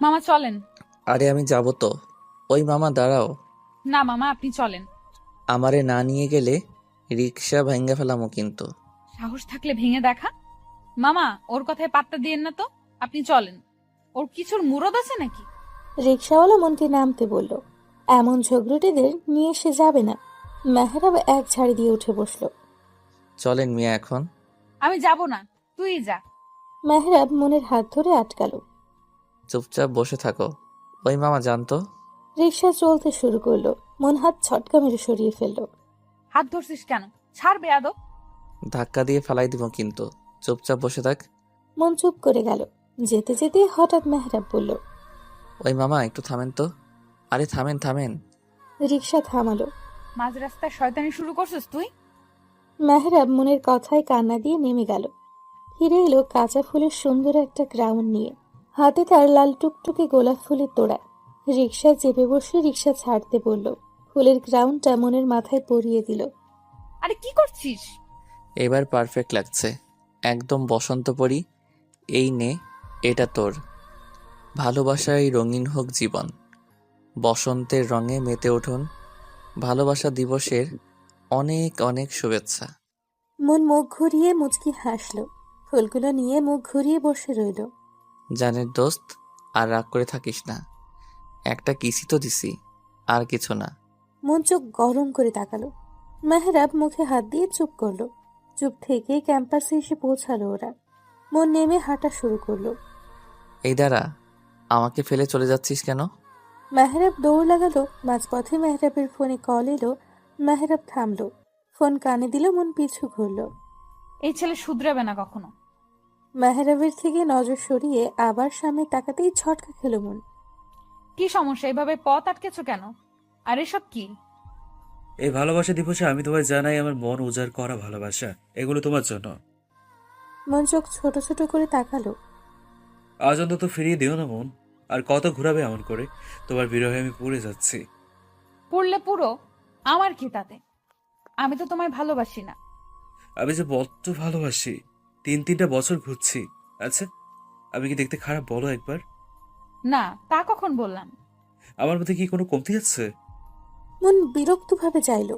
মামা চলেন। আরে আমি যাব তো। ওই মামা দাঁড়াও। না মামা, আপনি চলেন। আমারে না নিয়ে গেলে রিক্সা ভাঙ্গা ফেলামো কিন্তু। সাহস থাকলে ভেঙে দেখা। মামা, ওর কথায় পাত্তা দিয়েন না তো। আপনি চলেন। ওর কিছুর মুরদ আছে নাকি? রিক্সাওয়ালা মনকে নামতে বলল। এমন ঝগড়ুটেদের নিয়ে সে যাবে না। মেহরাব এক ঝাড়ি দিয়ে উঠে বসল। চলেন মিয়া এখন। আমি যাব না, তুই যা। মেহরাব মনের হাত ধরে আটকালো। চুপচাপ বসে থাকো। ওই মামা জানতো। রিক্সা চলতে শুরু করলো। মন হাত ছটকা মেরে সরিয়ে ফেললো। হাত ধরছিস কেন? ছাড় বেয়াদব। ধাক্কা দিয়ে ফেলাই দিব কিন্তু। চুপচাপ বসে থাক। মন চুপ করে গেল। যেতে যেতে হঠাৎ মেহরাব বলল। ওই মামা একটু থামেন তো। আরে থামেন থামেন। রিক্সা থামালো। মাঝ রাস্তায় শয়তানি শুরু করছিস তুই? মেহরাব মনের কথায় কান্না দিয়ে নেমে গেল। ফিরে এলো কাঁচা ফুলের সুন্দর একটা গ্রাউন্ড নিয়ে। হাতে তার লাল টুকটুকে গোলাপ ফুলের তোড়া। রিকশায় চেপে বসে রিকশা ছাড়তে বলল। ফুলের ক্রাউনটা মনের মাথায় পরিয়ে দিল। আরে কি করছিস? এবার পারফেক্ট লাগছে, একদম বসন্ত পরি। এই নে, এটা তোর। ভালোবাসায় রঙিন হোক জীবন, বসন্তের রঙে মেতে উঠুন। ভালোবাসা দিবসের অনেক অনেক শুভেচ্ছা। মন মুখ ঘুরিয়ে মুচকি হাসল। ফুলগুলো নিয়ে মুখ ঘুরিয়ে বসে রইল। জানের দোস্ত, আর রাগ করে থাকিস না। একটা কিসি তো দিছি, আর কিছু না। মন চোখ গরম করে তাকালো। মেহরাব মুখে হাত দিয়ে চুপ করলো। চুপ থেকে ক্যাম্পাসে এসে পৌঁছালো ওরা। মন নেমে হাঁটা শুরু করলো। এই দাঁড়া, আমাকে ফেলে চলে যাচ্ছিস কেন? মেহরাব দৌড় লাগালো। মাঝপথে মেহরাবের ফোনে কল এলো। মেহরাব থামলো, ফোন কানে দিল। মন পিছু ঘুরল। এই ছেলে শুধরাবে না কখনো। মেহরাবের থেকে নজর সরিয়ে আবার সামনে তাকাতেই ছটকা খেলো মন। কি সমস্যা? এভাবে পথ আটকেছো কেন? আর এসব কি? এই ভালোবাসা দিবসে আমি তোমায় জানাই আমার মন উজাড় করা ভালোবাসা, এগুলো তোমার জন্য। মন চোখ ছোট ছোট করে তাকালো। আজ অন্তত ফিরিয়ে দিও না মন, আর কত ঘুরাবে এমন করে? তোমার বিরহে আমি পুড়ে যাচ্ছি। পড়লে পুরো, আমার কি তাতে? আমি তো তোমায় ভালোবাসি না। আমি যে বড্ড ভালোবাসি, 3-3টা বছর ঘুরছি। আচ্ছা, আমি কি দেখতে খারাপ বলো একবার? না, তা কখন বললাম? আমার মধ্যে কি কোনো কমতি আছে? মন বিরক্ত ভাবে চাইলো।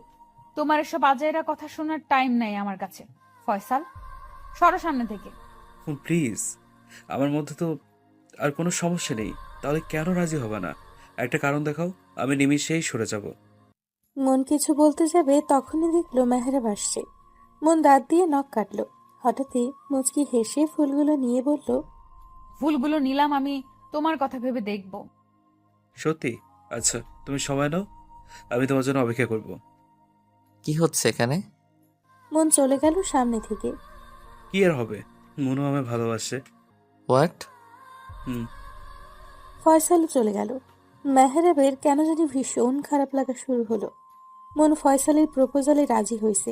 তোমার এসব আজাইরা কথা শোনার টাইম নাই আমার কাছে। ফয়সাল, সরো সামনে থেকে। প্লিজ, আমার মধ্যে তো আর কোনো সমস্যা নেই, তাহলে কেন রাজি হবে না? একটা কারণ দেখাও, আমি নিমিষেই সরে যাব। মন কিছু বলতে যাবে তখনই দেখলো মেহরাব আসছে। মন দাঁত দিয়ে নখ কাটলো। হঠাৎই মুচকি হেসে ফুলগুলো নিয়ে বলল, ফুলগুলো নিলাম আমি তোমার কথা ভেবে দেখব। সত্যি? আচ্ছা, তুমি সময় নাও, আমি তোমার জন্য অপেক্ষা করব। কি হচ্ছে এখানে? মন চলে গেল সামনে থেকে। কি আর হবে, মনু আমায় ভালোবাসে। হোয়াট? হুম। ফয়সালও চলে গেল। মেহরাবের কেন জানি ভীষণ খারাপ লাগা শুরু হলো। মন ফয়সালের প্রপোজালে রাজি হয়েছে,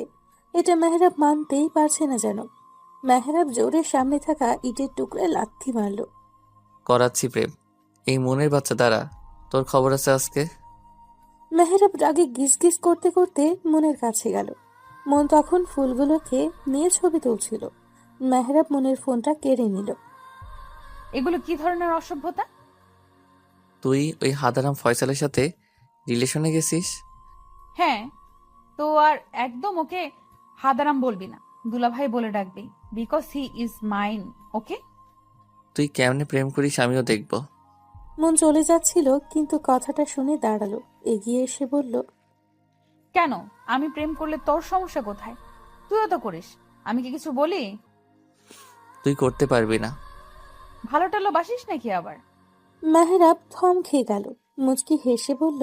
এটা মেহরাব মানতেই পারছে না যেন। মেহরাব জোরে সামনে থাকা ইটের টুকরায় লাথি মারল। করাচ্ছি প্রেম। এই মনের বাচ্চা দ্বারা তোর খবর আছে আজকে। মেহরাব রাগে গিজ গিজ করতে করতে মনের কাছে গেল। মন তখন ফুলগুলোকে নিয়ে ছবি তুলছিল। মেহরাব মনের ফোনটা কেড়ে নিল। এগুলো কি ধরনের অসভ্যতা? তুই ওই হাদারাম ফয়সালের সাথে রিলেশনে গেছিস? হ্যাঁ, তো আর একদম ওকে হাদারাম বলবি না, দুলাভাই বলে ডাকবি। Because he is mine. Okay? তুই কেমনে প্রেম করিস আমিও দেখব। মন চলে যাচ্ছিল, কিন্তু কথাটা শুনে দাঁড়ালো। এগিয়ে এসে বলল, কেন? আমি প্রেম করলে তোর সমস্যা কোথায়? তুইও তো করিস, আমি কি কিছু বলি? তুই করতে পারবি না। ভালো টালো বাসিস নাকি আবার? মেহরাব থম খেয়ে গেল। মুচকি হেসে বলল,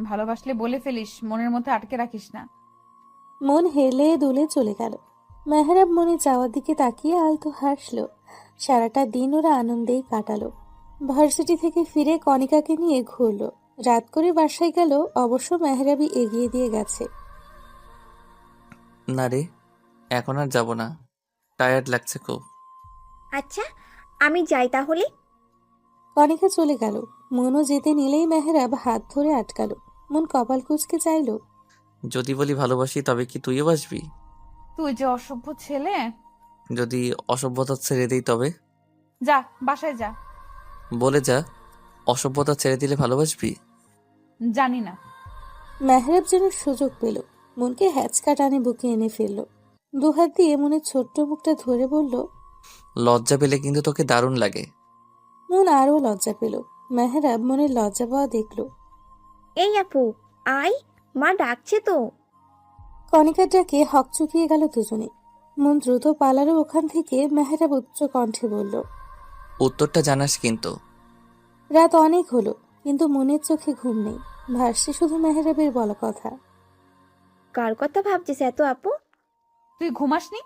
ভালোবাসলে বলে ফেলিস, মনের মধ্যে আটকে রাখিস না। মন হেলে দুলে চলে গেল। মেহরাব মনে যাওয়ার দিকে তাকিয়ে আলতো হাসলো। সারাটা দিন ওরা আনন্দেই কাটালো। ভার্সিটি থেকে ফিরে কণিকাকে নিয়ে ঘুরলো। রাত করে বাসায় গেল, অবশ্য মেহরাবই এগিয়ে দিয়ে গেছে। না রে, এখন আর যাব না, টায়ার্ড লাগছে খুব। আচ্ছা, আমি যাই তাহলে। কণিকা চলে গেল। মনও যেতে নিলেই মেহরাব হাত ধরে আটকালো। মন কপাল কুঁচকে চাইল, যদি বলি ভালোবাসি তবে কি তুইও বাসবি? তুই যে অসভ্য ছেলে। যদি অসভ্যতা ছেড়ে দিই তবে? যা, বাসায় যা। বলে যা, অসভ্যতা ছেড়ে দিলে ভালোবাসবি? জানি না। মেহরাব যেন সুযোগ পেল। মনকে হ্যাচকা টানে বুকে এনে ফেলল। দুহাত দিয়ে মনের ছোট্ট মুখটা ধরে বলল, লজ্জা পেলে কিন্তু তোকে দারুণ লাগে। মন আরও লজ্জা পেল। মেহরাব মনের লজ্জা পাওয়া দেখল। এই আপু, আয়, মা ডাকছে তো। কণিকার ডাকে হকচকিয়ে গেল দুজনে। মন দ্রুত পালালো ওখান থেকে। মেহরাব উচ্চ কণ্ঠে বলল, উত্তরটা জানাস কিন্তু। রাত অনেক হলো, কিন্তু মনের চোখে ঘুম নেই। ভাসছে শুধু মেহরাবের বলা কথা। কার কথা ভাবছিস এত আপু? তুই ঘুমাসনি?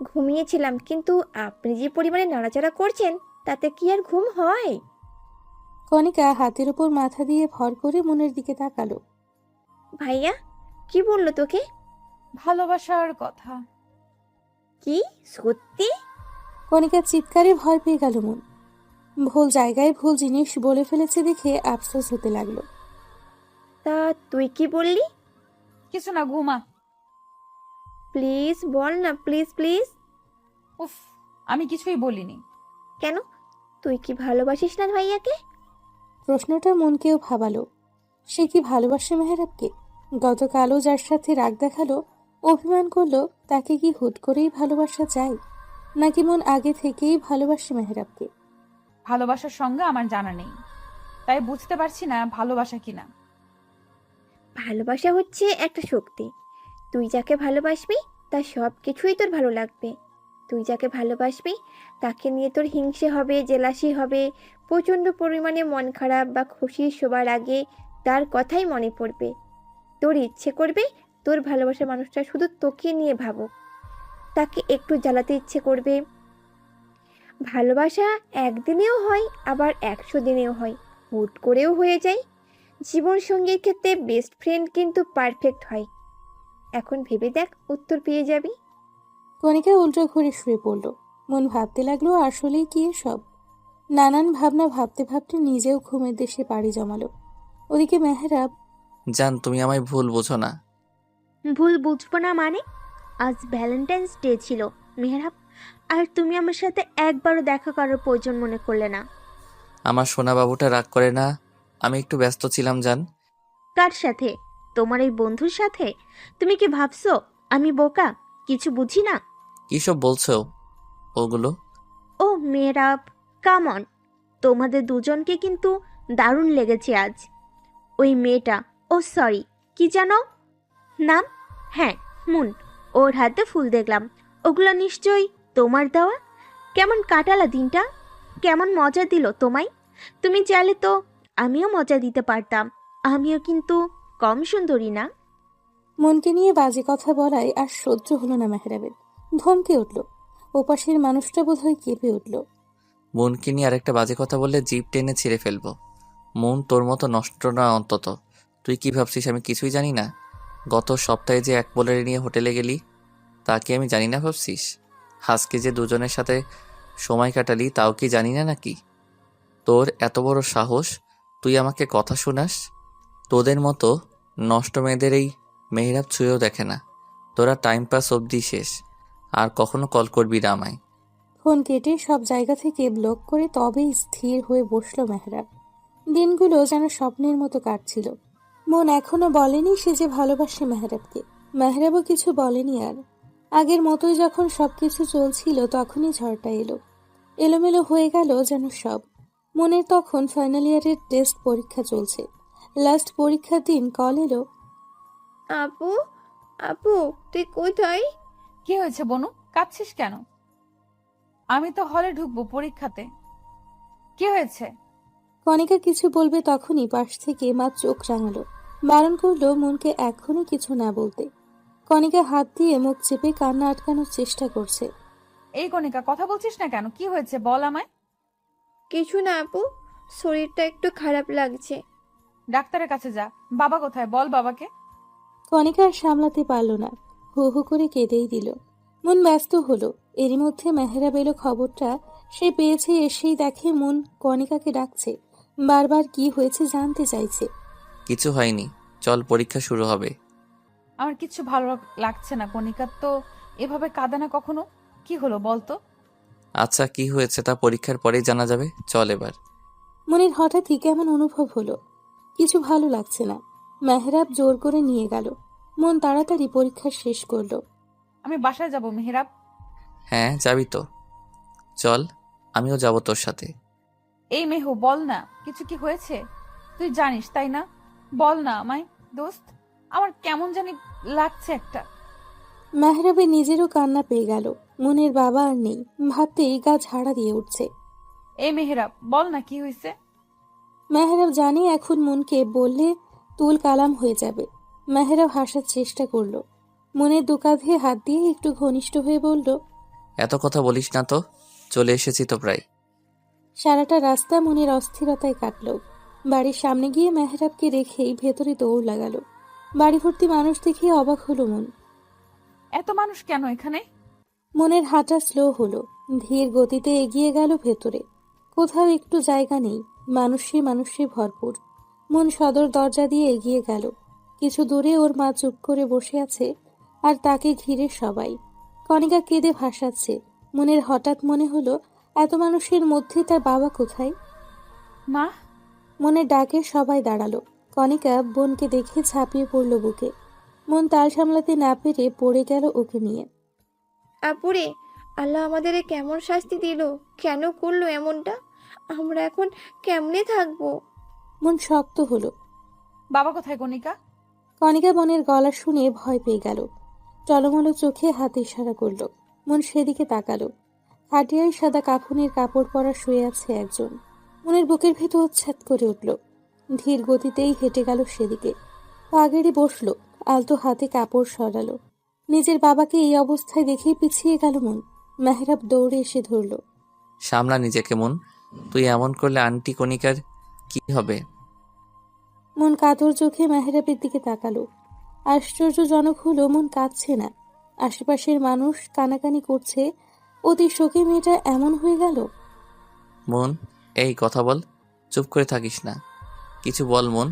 ঘুমিয়েছিলাম, কিন্তু আপনি যে পরিমাণে নাড়াচাড়া করছেন তাতে কি আর ঘুম হয়? কণিকা হাতের উপর মাথা দিয়ে ভর করে মনের দিকে তাকালো। ভাইয়া কি বললো তোকে? ভালোবাসার কথা। কি সত্যি? কণিকার চিৎকারে ভয় পেয়ে গেল মন। ভুল জায়গায় ভুল জিনিস বলে ফেলেছে দেখে আফসোস হতে লাগলো। তা তুই কি বললি? কিছু না, ঘুমা। প্লিজ বল না, প্লিজ প্লিজ। উফ, আমি কিছুই বলিনি। কেন, তুই কি ভালোবাসিস না ভাইয়াকে? প্রশ্নটা মনকেও ভাবালো। সে কি ভালোবাসে মেহেরাবকে? গতকালও যার সাথে রাগ দেখালো, অভিমান করলো, তাকে কি হুট করেই ভালোবাসা যায়, নাকি মন আগে থেকেই ভালোবাসে মেহেরাবকে? ভালোবাসার সঙ্গে আমার জানা নেই, তাই বুঝতে পারছি না ভালোবাসা কিনা। ভালোবাসা হচ্ছে একটা শক্তি। তুই যাকে ভালোবাসবি তার সব কিছুই তোর ভালো লাগবে। তুই যাকে ভালোবাসবি তাকে নিয়ে তোর হিংসে হবে, জেলাসি হবে, প্রচণ্ড পরিমাণে মন খারাপ বা খুশি সবার আগে তার কথাই মনে পড়বে। তোর ইচ্ছে করবে তোর ভালোবাসার মানুষটা শুধু তোকে নিয়ে ভাবুক, তাকে একটু জ্বালাতে ইচ্ছে করবে। ভালোবাসা একদিনেও হয়, আবার 100 দিনেও হয়, হুট করেও হয়ে যায়। জীবন সঙ্গীর ক্ষেত্রে বেস্ট ফ্রেন্ড কিন্তু পারফেক্ট হয়। এখন ভেবে দেখ, উত্তর পেয়ে যাবি। কণিকা উল্টো ঘুরে শুয়ে পড়ল। মন ভাবতে লাগলো আসলেই কি এসব। নানান ভাবনা ভাবতে ভাবতে নিজেও ঘুমের দেশে পাড়ি জমালো। ওদিকে মেহরাব জান, তুমি আমায় ভুল বোঝো না। ভুল বুঝবো না মানে? আজ ভ্যালেন্টাইন্স ডে ছিল মেহরাব, আর তুমি আমার সাথে একবারও দেখা করার প্রয়োজন মনে করলে না। আমার সোনা বাবুটা রাগ করে না, আমি একটু ব্যস্ত ছিলাম জান। কার সাথে? তোমার এই বন্ধুর সাথে? তুমি কি ভাবছো আমি বোকা, কিছু বুঝি না? কী সব বলছো ওগুলো? ও মেহরাব, কাম অন, তোমাদের দুজনকে কিন্তু দারুণ লেগেছে আজ। ওই মেয়েটা, ও সরি, কি জানো নাম? হ্যাঁ, মুন। ওর হাতে ফুল দেখলাম, ওগুলো নিশ্চয়ই তোমার দেওয়া। কেমন কাটালা দিনটা? কেমন মজা দিল তোমায়? তুমি চাইলে তো আমিও মজা দিতে পারতাম। আমিও কিন্তু কম সুন্দরী না। মনকে নিয়ে বাজে কথা বলায় আর সহ্য হলো না মেহরাবের। ধমকে উঠল। ওপাশের মানুষটা বোধহয় কেঁপে উঠল। মনকে নিয়ে আরেকটা বাজে কথা বললে জিভ টেনে ছিঁড়ে ফেলবো। মন তোর মতো নষ্ট না অন্তত। তুই কি ভাবছিস আমি কিছুই জানি না? গত সপ্তাহে যে এক বোলারে নিয়ে হোটেলে গেলি, তা কি আমি জানি না ভাবছিস? আজকে যে দুজনের সাথে সময় কাটালি, তাও কি জানি না নাকি? তোর এত বড় সাহস, তুই আমাকে কথা শোনাস? তোদের মতো নষ্ট মেয়েদের এই মেহরাব ছুঁয়েও দেখে না। তোরা টাইম পাস অবধি শেষ, আর কখনো কল করবি না আমায়। ফোন কেটে সব জায়গা থেকে ব্লক করে তবেই স্থির হয়ে বসল মেহরাব। দিনগুলো যেন স্বপ্নের মতো কাটছিল। মন এখনো বলেনি সে যে ভালোবাসে মেহরাবকে। মেহরাবও কিছু বলেনি আর। আগের মতোই যখন সবকিছু চলছিল তখনই ঝড়টা এলো। এলোমেলো হয়ে গেল যেন সব। মনের তখন ফাইনাল ইয়ারের টেস্ট পরীক্ষা চলছে। লাস্ট পরীক্ষার দিন কল এলো। আপু, আপু তুই কোথায়? কি হয়েছে বনু, কাঁদছিস কেন? আমি তো হলে ঢুকবো পরীক্ষাতে। কি হয়েছে? কণিকা কিছু বলবে তখনই পাশ থেকে মা চোখ রাঙালো, বারণ করলো মনকে এখনই কিছু না বলতে। কণিকা হাত দিয়ে মুখ চেপে কান্না আটকানোর চেষ্টা করছে। এই কণিকা, কথা বলছিস না কেন? কি হয়েছে বল আমায়। কিছু না আপু, শরীরটা একটু খারাপ লাগছে। ডাক্তারের কাছে যা। বাবা কোথায়? বল বাবাকে। কণিকা আর সামলাতে পারল না, হু হু করে কেঁদেই দিল। মন ব্যস্ত হলো। এরই মধ্যে মেহরাব এলো খবরটা সে পেয়েছে। এসেই দেখে মন কণিকাকে ডাকছে, বারবার কি হয়েছে জানতে চাইছে। কিছু হয়নি, চল পরীক্ষা শুরু হবে। আমার কিচ্ছু ভালো লাগছে না কণিকা, তো এভাবে কাঁদে না কখনো। কি হলো বলতো? আচ্ছা, কি হয়েছে তা পরীক্ষার পরেই জানা যাবে, চল এবার। মনের হঠাৎই কেমন অনুভব হলো, কিছু ভালো লাগছে না। মেহরাব জোর করে নিয়ে গেল। মন তাড়াতাড়ি পরীক্ষা শেষ করলো। আমি বাসায় যাব মেহরাব। হ্যাঁ যাবি তো, চল আমিও যাব তোর সাথে। এই মেহু, বল না, কিছু কি হয়েছে? তুই জানিস তাই না? বল না আমায় দোস্ত, আমার কেমন জানি লাগছে একটা। মেহরাবের নিজেরও কান্না পেয়ে গেল। মনের বাবা আর নেই ভাবতেই গা ঝাড়া দিয়ে উঠছে। এই মেহরাব, বল না কি হয়েছে। মেহরাব জানে এখন মনকে বললে তুল কালাম হয়ে যাবে। মেহরাব হাসার চেষ্টা করলো। মনের দু কাঁধে হাত দিয়ে একটু ঘনিষ্ঠ হয়ে বলল, এত কথা বলিস না তো, চলে এসেছি তো প্রায়। সারাটা রাস্তা মনের অস্থিরতায় কাটল। বাড়ির সামনে গিয়ে মেহরাবকে রেখেই ভেতরে দৌড় লাগালো। বাড়ি ভর্তি মানুষ দেখে অবাক হলো মন। এত মানুষ কেন এখানে? মনের হাঁটা স্লো হলো, ধীর গতিতে এগিয়ে গেল ভেতরে। কোথাও একটু জায়গা নেই, মানুষে মানুষে ভরপুর। মন সদর দরজা দিয়ে এগিয়ে গেল। কিছু দূরে ওর মা চুপ করে বসে আছে, আর তাকে ঘিরে সবাই। কণিকা কেঁদে ভাসাচ্ছে। মনের হঠাৎ মনে হলো, এত মানুষের মধ্যে তার বাবা কোথায়। মা, মনের ডাকে সবাই দাঁড়ালো। কণিকা বোনকে দেখে ঝাঁপিয়ে পড়ল বুকে। মন তাল সামলাতে না পেরে পড়ে গেল ওকে নিয়ে। আপুরে, আল্লাহ আমাদের কেমন শাস্তি দিল? কেন করলো এমনটা? আমরা এখন কেমনে থাকবো? মন শক্ত হলো। বাবা কোথায় কণিকা? কণিকা বোনের গলা শুনে ভয় পেয়ে গেল। টলমলো চোখে হাতে ইশারা করল। মন সেদিকে তাকালো। খাটিয়ায় সাদা কাফনের কাপড় পরা শুয়ে আছে একজন। মনের বুকের ভেতর উচ্ছ্বাদ করে উঠল। ধীর গতিতেই হেঁটে গেল সেদিকে। পা গেড়ে বসলো, আলতো হাতে কাপড় সরালো। নিজের বাবাকে এই অবস্থায় দেখেই পিছিয়ে গেল মন। মেহরাব দৌড়ে এসে ধরল। সামলা নিজেকে মন, তুই এমন করলে আন্টি কণিকার কি হবে? মন কাতর চোখে মেহরাবের দিকে তাকালো। আশ্চর্যজনক হলো, মন কাঁদছে না। আশেপাশের মানুষ কানাকানি করছে। অতি শোকে মেয়েটা এমন হয়ে গেল। মন, এই কথা বল, চুপ করে থাকিস না, কিছু বল মন।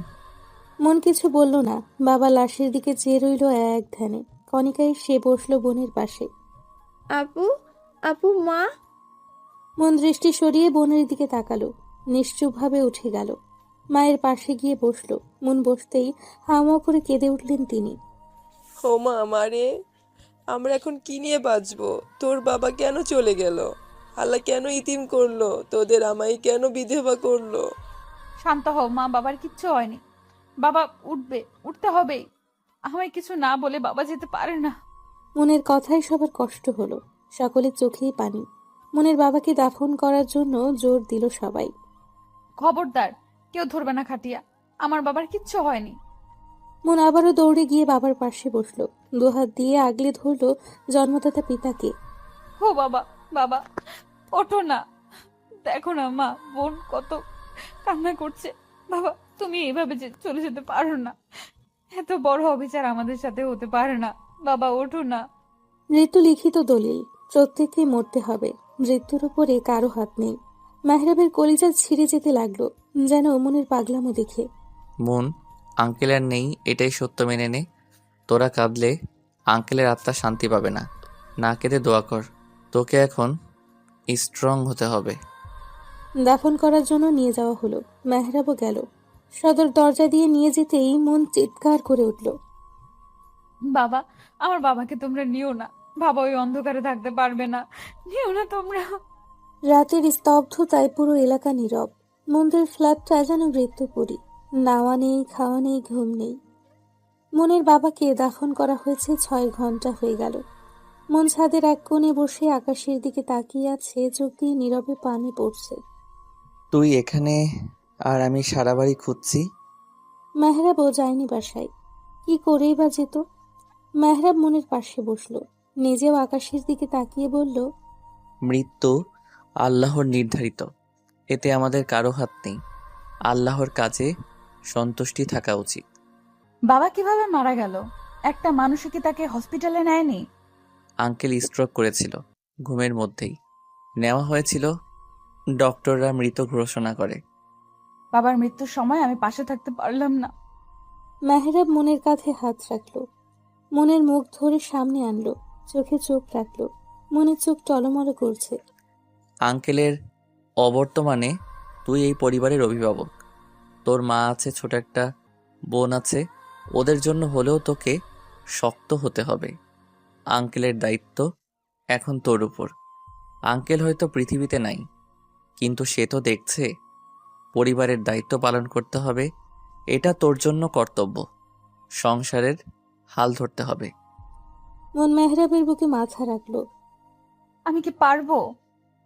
মন কিছু বলল না। বাবা লাশের দিকে চেয়ে রইল এক ধ্যানে। কণিকা এসে বসলো বোনের পাশে। আপু, আপু, মা। মন দৃষ্টি সরিয়ে বোনের দিকে তাকালো। নিশ্চুপভাবে উঠে গেল। মায়ের পাশে গিয়ে বসলো। মন বসতেই হাওয়া করে কেঁদে উঠলেন তিনি। ও মা আমারে, আমরা এখন কি নিয়ে বাঁচবো? তোর বাবা কেন চলে গেল? আল্লাহ কেন ইতিম করলো তোদের? আমায় কেন বিধবা করলো? শান্ত হও মা, বাবার কিচ্ছু হয়নি। বাবা উঠবে, উঠতে হবেই। আমায় কিছু না বলে বাবা যেতে পারে না। মনের কথায় সবার কষ্ট হলো। সকলের চোখেই পানি। মনের বাবাকে দাফন করার জন্য জোর দিল সবাই। খবরদার, কেউ ধরবে না খাটিয়া। আমার বাবার কিচ্ছু হয়নি। মন আবারও দৌড়ে গিয়ে বাবার পাশে বসলো। দুহাত দিয়ে আগলে ধরলো জন্মদাতা পিতাকে। ও বাবা, বাবা ওঠো না। দেখো না মা, বোন কত কান্না করছে। বাবা, তুমি এইভাবে চলে যেতে পারো না। এত বড় অবিচার আমাদের সাথে হতে পারে না। বাবা ওঠো না। মৃত্যু লিখিত দলিল, প্রত্যেককে মরতে হবে। মৃত্যুর উপরে কারো হাত নেই। মেহরাবের কলিজা ছিঁড়ে যেতে লাগলো, যেন মনের পাগলামো দেখে। মন, আঙ্কেল আর নেই, এটাই সত্য মেনে নে। তোরা কাঁদলে আঙ্কেলের আত্মা শান্তি পাবে না। না কেঁদে দোয়া কর। তোকে এখন স্ট্রং হতে হবে। দাফন করার জন্য নিয়ে যাওয়া হলো। মেহরাবও গেল। সদর দরজা দিয়ে নিয়ে যেতেই মন চিৎকার করে উঠল। বাবা, আমার বাবাকে তোমরা নিও না। বাবা ওই অন্ধকারে থাকতে পারবে না। নিও না তোমরা। রাতের স্তব্ধতায় পুরো এলাকা নীরব। মন্দির ফ্ল্যাটটা যেন মৃত্যুপুরী। নাওয়া নেই, খাওয়া নেই, ঘুম নেই। মনের বাবাকে দাফন করা হয়েছে 6 ঘন্টা হয়ে গেল। মন ছাদের এক কোণে বসে আকাশের দিকে তাকিয়ে আছে, চোখ দিয়ে নীরবে পানি পড়ছে। তুই এখানে আর আমি সারা বাড়ি খুঁজছি। মেহরাবও যায়নি বাসায়। কি করেই বা যেত? মেহরাব মনের পাশে বসলো। নিজেও আকাশের দিকে তাকিয়ে বলল, মৃত্যু আল্লাহর নির্ধারিত, এতে আমাদের কারো হাত নেই। আল্লাহর কাজে সন্তুষ্টি থাকা উচিত। বাবা কিভাবে মারা গেল? একটা মানুষও কি তাকে হসপিটালে নেয়নি? আঙ্কেল স্ট্রোক করেছিল, ঘুমের মধ্যেই নেওয়া হয়েছিল। ডক্টররা মৃত ঘোষণা করে। বাবার মৃত্যুর সময় আমি পাশে থাকতে পারলাম না। মেহরাব মনের কাঁধে হাত রাখলো। মনের মুখ ধরে সামনে আনলো, চোখে চোখ রাখলো। মনের চোখ টলমলো করছে। আঙ্কেলের অবর্তমানে তুই এই পরিবারের অভিভাবক। তোর মা আছে, ছোট একটা বোন আছে। ওদের জন্য হলেও তোকে শক্ত হতে হবে। আঙ্কেলের দায়িত্ব এখন তোর উপর। আঙ্কেল হয়তো পৃথিবীতে নাই, কিন্তু সে তো দেখছে। পরিবারের দায়িত্ব পালন করতে হবে, এটা তোর জন্য কর্তব্য। সংসারের হাল ধরতে হবে। মন মেহরাবের বুকে মাথা রাখলো। আমি কি পারবো?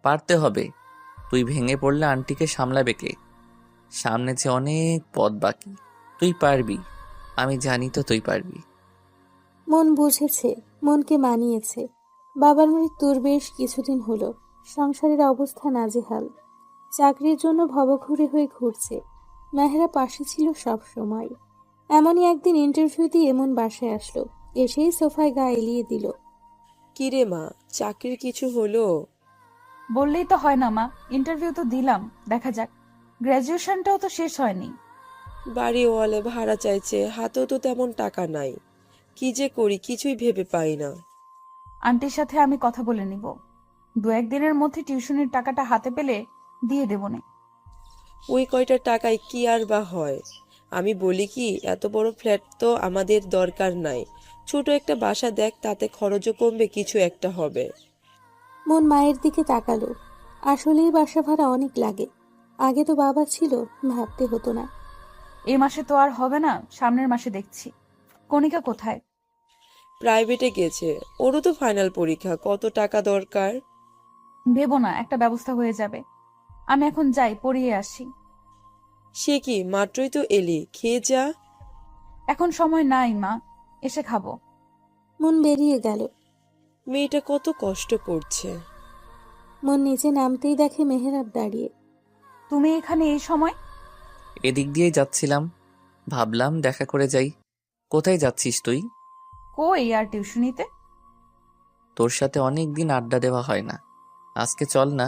পারতে হবে। তুই ভেঙে পড়লে আন্টিকে সামলাবে কে? সামনে যে অনেক পথ বাকি। তুই পারবি, আমি জানি তো তুই পারবি। মন বুঝেছে, মনকে মানিয়েছে। বাবার মৃত্যুর বেশ কিছুদিন হলো। সংসারের অবস্থা নাজেহাল। চাকরির জন্য ভবঘুরে হয়ে ঘুরছে। মেহরা পাশে ছিল সব সময়। এমনই একদিন ইন্টারভিউ দিয়ে মন বাসায় আসলো। এসেই সোফায় গা এলিয়ে দিল। কিরে মা, চাকরির কিছু হলো? বললেই তো হয় না মা, ইন্টারভিউ তো দিলাম, দেখা যাক। গ্র্যাজুয়েশনটাও তো শেষ হয়নি। বাড়িওয়ালে ভাড়া চাইছে, হাতেও তো তেমন টাকা নাই। কি যে করি কিছুই ভেবে পাই না। আন্টির সাথে আমি কথা বলে নিব, 2-1 দিনের মধ্যে টিউশনের টাকাটা হাতে পেলে দিয়ে দেবো না। ওই কয়টা টাকায় কি আর বা হয়? আমি বলি কি, এত বড় ফ্ল্যাট তো আমাদের দরকার নাই। ছোট একটা বাসা দেখ, তাতে খরচও কমবে, কিছু একটা হবে। মন মায়ের দিকে তাকালো। আসলেই বাসা ভাড়া অনেক লাগে। আগে তো বাবা ছিল, ভাবতে হতো না। এই মাসে তো আর হবে না, সামনের মাসে দেখছি। কণিকা কোথায়? প্রাইভেটে গেছে, ওরও তো ফাইনাল পরীক্ষা, কত টাকা দরকার। ভেবো না, একটা ব্যবস্থা হয়ে যাবে। আমি এখন যাই, পড়িয়ে আসি। সে কি, মাত্রই তো এলি, খেয়ে যা। এখন সময় নাই মা, এসে খাবো। মন বেরিয়ে গেল। মেয়েটা কত কষ্ট করছে। মন নিচে নামতেই দেখে মেহেরাব দাঁড়িয়ে। তুমি এখানে এই সময়? এদিক দিয়েই যাচ্ছিলাম, ভাবলাম দেখা করে যাই। কোথায় যাচ্ছিস তুই? কই আর টিউশনিতে। তোর সাথে অনেক দিন আড্ডা দেওয়া হয় না, আজকে চল না।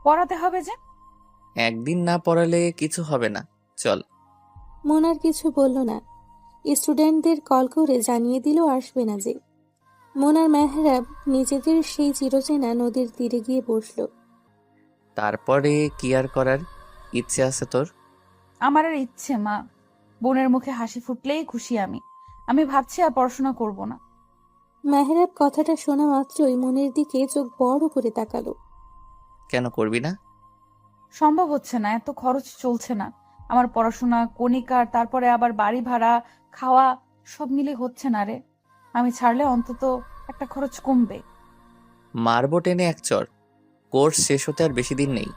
পড়াতে হবে যে। একদিন না পড়ালে কিছু হবে না, চল। মন আর কিছু বলল না। স্টুডেন্টদের কল করে জানিয়ে দিল আসবে না যে। মন আর মেহরাব নিজেদের সেই চিরচেনা নদীর তীরে গিয়ে বসলো। তারপরে কি আর করার ইচ্ছে আছে তোর? আমার আর ইচ্ছে মা, বোনের মুখে হাসি ফুটলেই খুশি আমি। আমি ভাবছি আর পড়াশোনা করব না। মেহরাব কথাটা শোনা মাত্রই মনের দিকে চোখ বড় করে তাকালো। কেন করবি না? সম্ভব হচ্ছে না, এত খরচ চলছে না। আমার পড়াশোনা, কণিকার, তারপরে আবার বাড়ি ভাড়া, খাওয়া, সব মিলে হচ্ছে না রে। আমি ছাড়লে অন্তত একটা খরচ কমবে। মারবো টেনে এক চর। কোর্স শেষ হতে আর বেশি দিন নেই।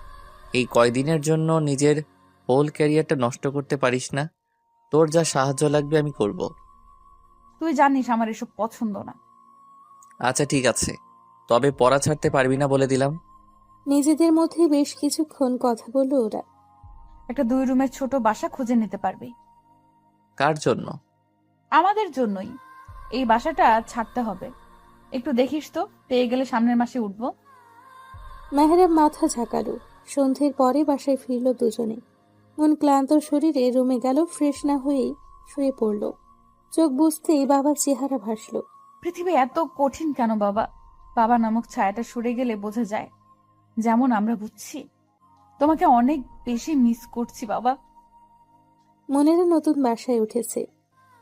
এই কয়দিনের জন্য নিজের হোল ক্যারিয়ারটা নষ্ট করতে পারিস না। তোর যা সাহায্য লাগবে আমি করব। তুই জানিস আমার এসব পছন্দ না। আচ্ছা ঠিক আছে, তবে পড়া ছাড়তে পারবি না বলে দিলাম। নিজেদের মধ্যে বেশ কিছুক্ষণ কথা বলল ওরা। একটা 2 রুমের ছোট বাসা খুঁজে নিতে পারবি? কার জন্য? আমাদের জন্যই। এই বাসাটা ছাড়তে হবে। একটু দেখিস তো, পেয়ে গেলে সামনের মাসে উঠবো। মেহরাব মাথা ঝাঁকালো। সন্ধ্যের পরে বাসায় ফিরল দুজনে। মন ক্লান্ত শরীরে রুমে গেল, ফ্রেশ না হয়েই শুয়ে পড়ল। চোখ বুঝতেই বাবার চেহারা ভাসলো। পৃথিবী এত কঠিন কেন বাবা? বাবা নামক ছায়াটা সরে গেলে বোঝা যায়, যেমন আমরা বুঝছি। তোমাকে অনেক বেশি মিস করছি বাবা। মনেরও নতুন বাসায় উঠেছে।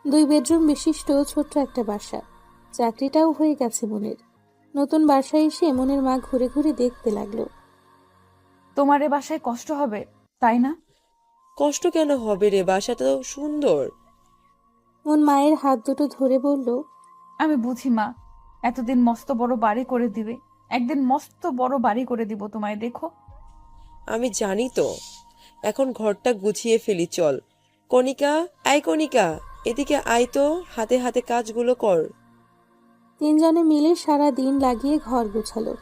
2 বেডরুম বিশিষ্ট ছোট্ট একটা বাসা। চাকরিটাও হয়ে গেছে মনের। নতুন বাসায় এসে মনের মা ঘুরে ঘুরে দেখতে লাগলো। তোমার এ বাসায় কষ্ট হবে, তাই না? কষ্ট কেন হবে রে, বাসাটা তো সুন্দর। মন মায়ের হাত দুটো ধরে বলল, আমি বুঝি মা, এতদিন মস্ত বড় বাড়ি করে দিবে, একদিন মস্ত বড় বাড়ি করে দিব তোমায়, দেখো। আমি জানি তো। এখন ঘরটা গুছিয়ে ফেলি, চল। কণিকা, আয় কণিকা, এদিকে আয় তো, হাতে হাতে কাজগুলো কর। 3 জনে মিলে সারা দিন লাগিয়ে ঘর গোছালো।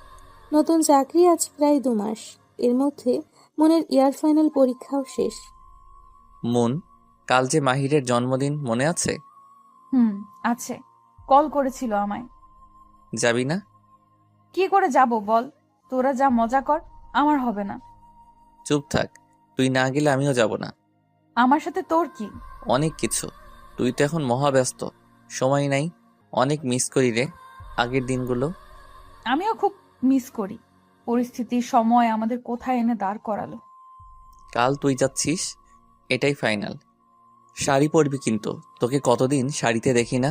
নতুন চাকরি আজ প্রায় 2 মাস। এর মধ্যে মনের ইয়ার ফাইনাল পরীক্ষাও শেষ। মন, কাল যে মাহিরের জন্মদিন মনে আছে? আছে, কল করেছিল আমায়। যাবি না? কি করে যাব বল? তোরা যা মজা কর, আমার হবে না। চুপ থাক, তুই না গেলে আমিও যাব না। আমার সাথে তোর কি? অনেক কিছু। তুই তো এখন মহাব্যস্ত, সময় নাই। অনেক মিস করি রে আগের দিনগুলো। আমিও খুব মিস করি। পরিস্থিতি, সময় আমাদের কোথায় এনে দাঁড় করালো। কাল তুই যাচ্ছিস, এটাই ফাইনাল। শাড়ি পরবি কিন্তু, তোকে কতদিন শাড়িতে দেখি না।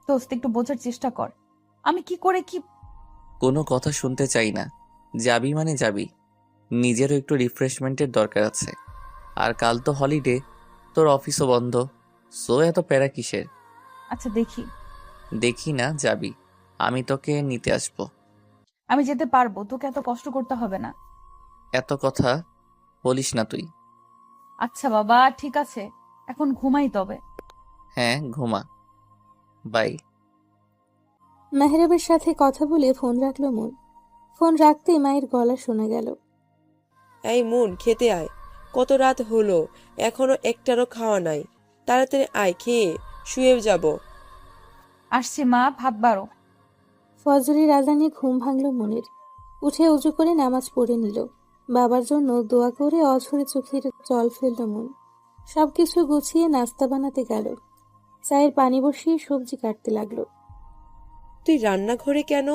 দোস্ত, একটু বোঝার চেষ্টা কর। আমি কি করে কি। কোনো কথা শুনতে চাই না। যাবি মানে যাবি। নিজেরও একটু রিফ্রেশমেন্টের দরকার আছে। আর কাল তো হলিডে, তোর অফিসও বন্ধ। সো এত প্যারা কিসের? আচ্ছা দেখি। দেখি না, যাবি। আমি তোকে নিতে আসবো। আমি যেতে পারবো, তোকে এত কষ্ট করতে হবে না। এত কথা বলিস না তুই। আচ্ছা বাবা, ঠিক আছে, এখন ঘুমাই তবে। হ্যাঁ ঘুমা, বাই। মেহরাবের সাথে কথা বলে ফোন রাখলো মন। ফোন রাখতেই মায়ের গলা শোনা গেল। এই মুন, খেতে আয়। কত রাত হলো, এখনো একটারও খাওয়া নাই। তাড়াতাড়ি আয়, খেয়ে শুয়ে যাব। আসছি মা, ভাত বাড়ো। ফজরের আজানে ঘুম ভাঙল মনের। উঠে উজু করে নামাজ পড়ে নিল। বাবার জন্য দোয়া করে অঝরে চোখের জল ফেলল মন। সবকিছু গুছিয়ে নাস্তা বানাতে গেল। চায়ের পানি বসিয়ে সবজি কাটতে লাগলো। তুই রান্নাঘরে কেন?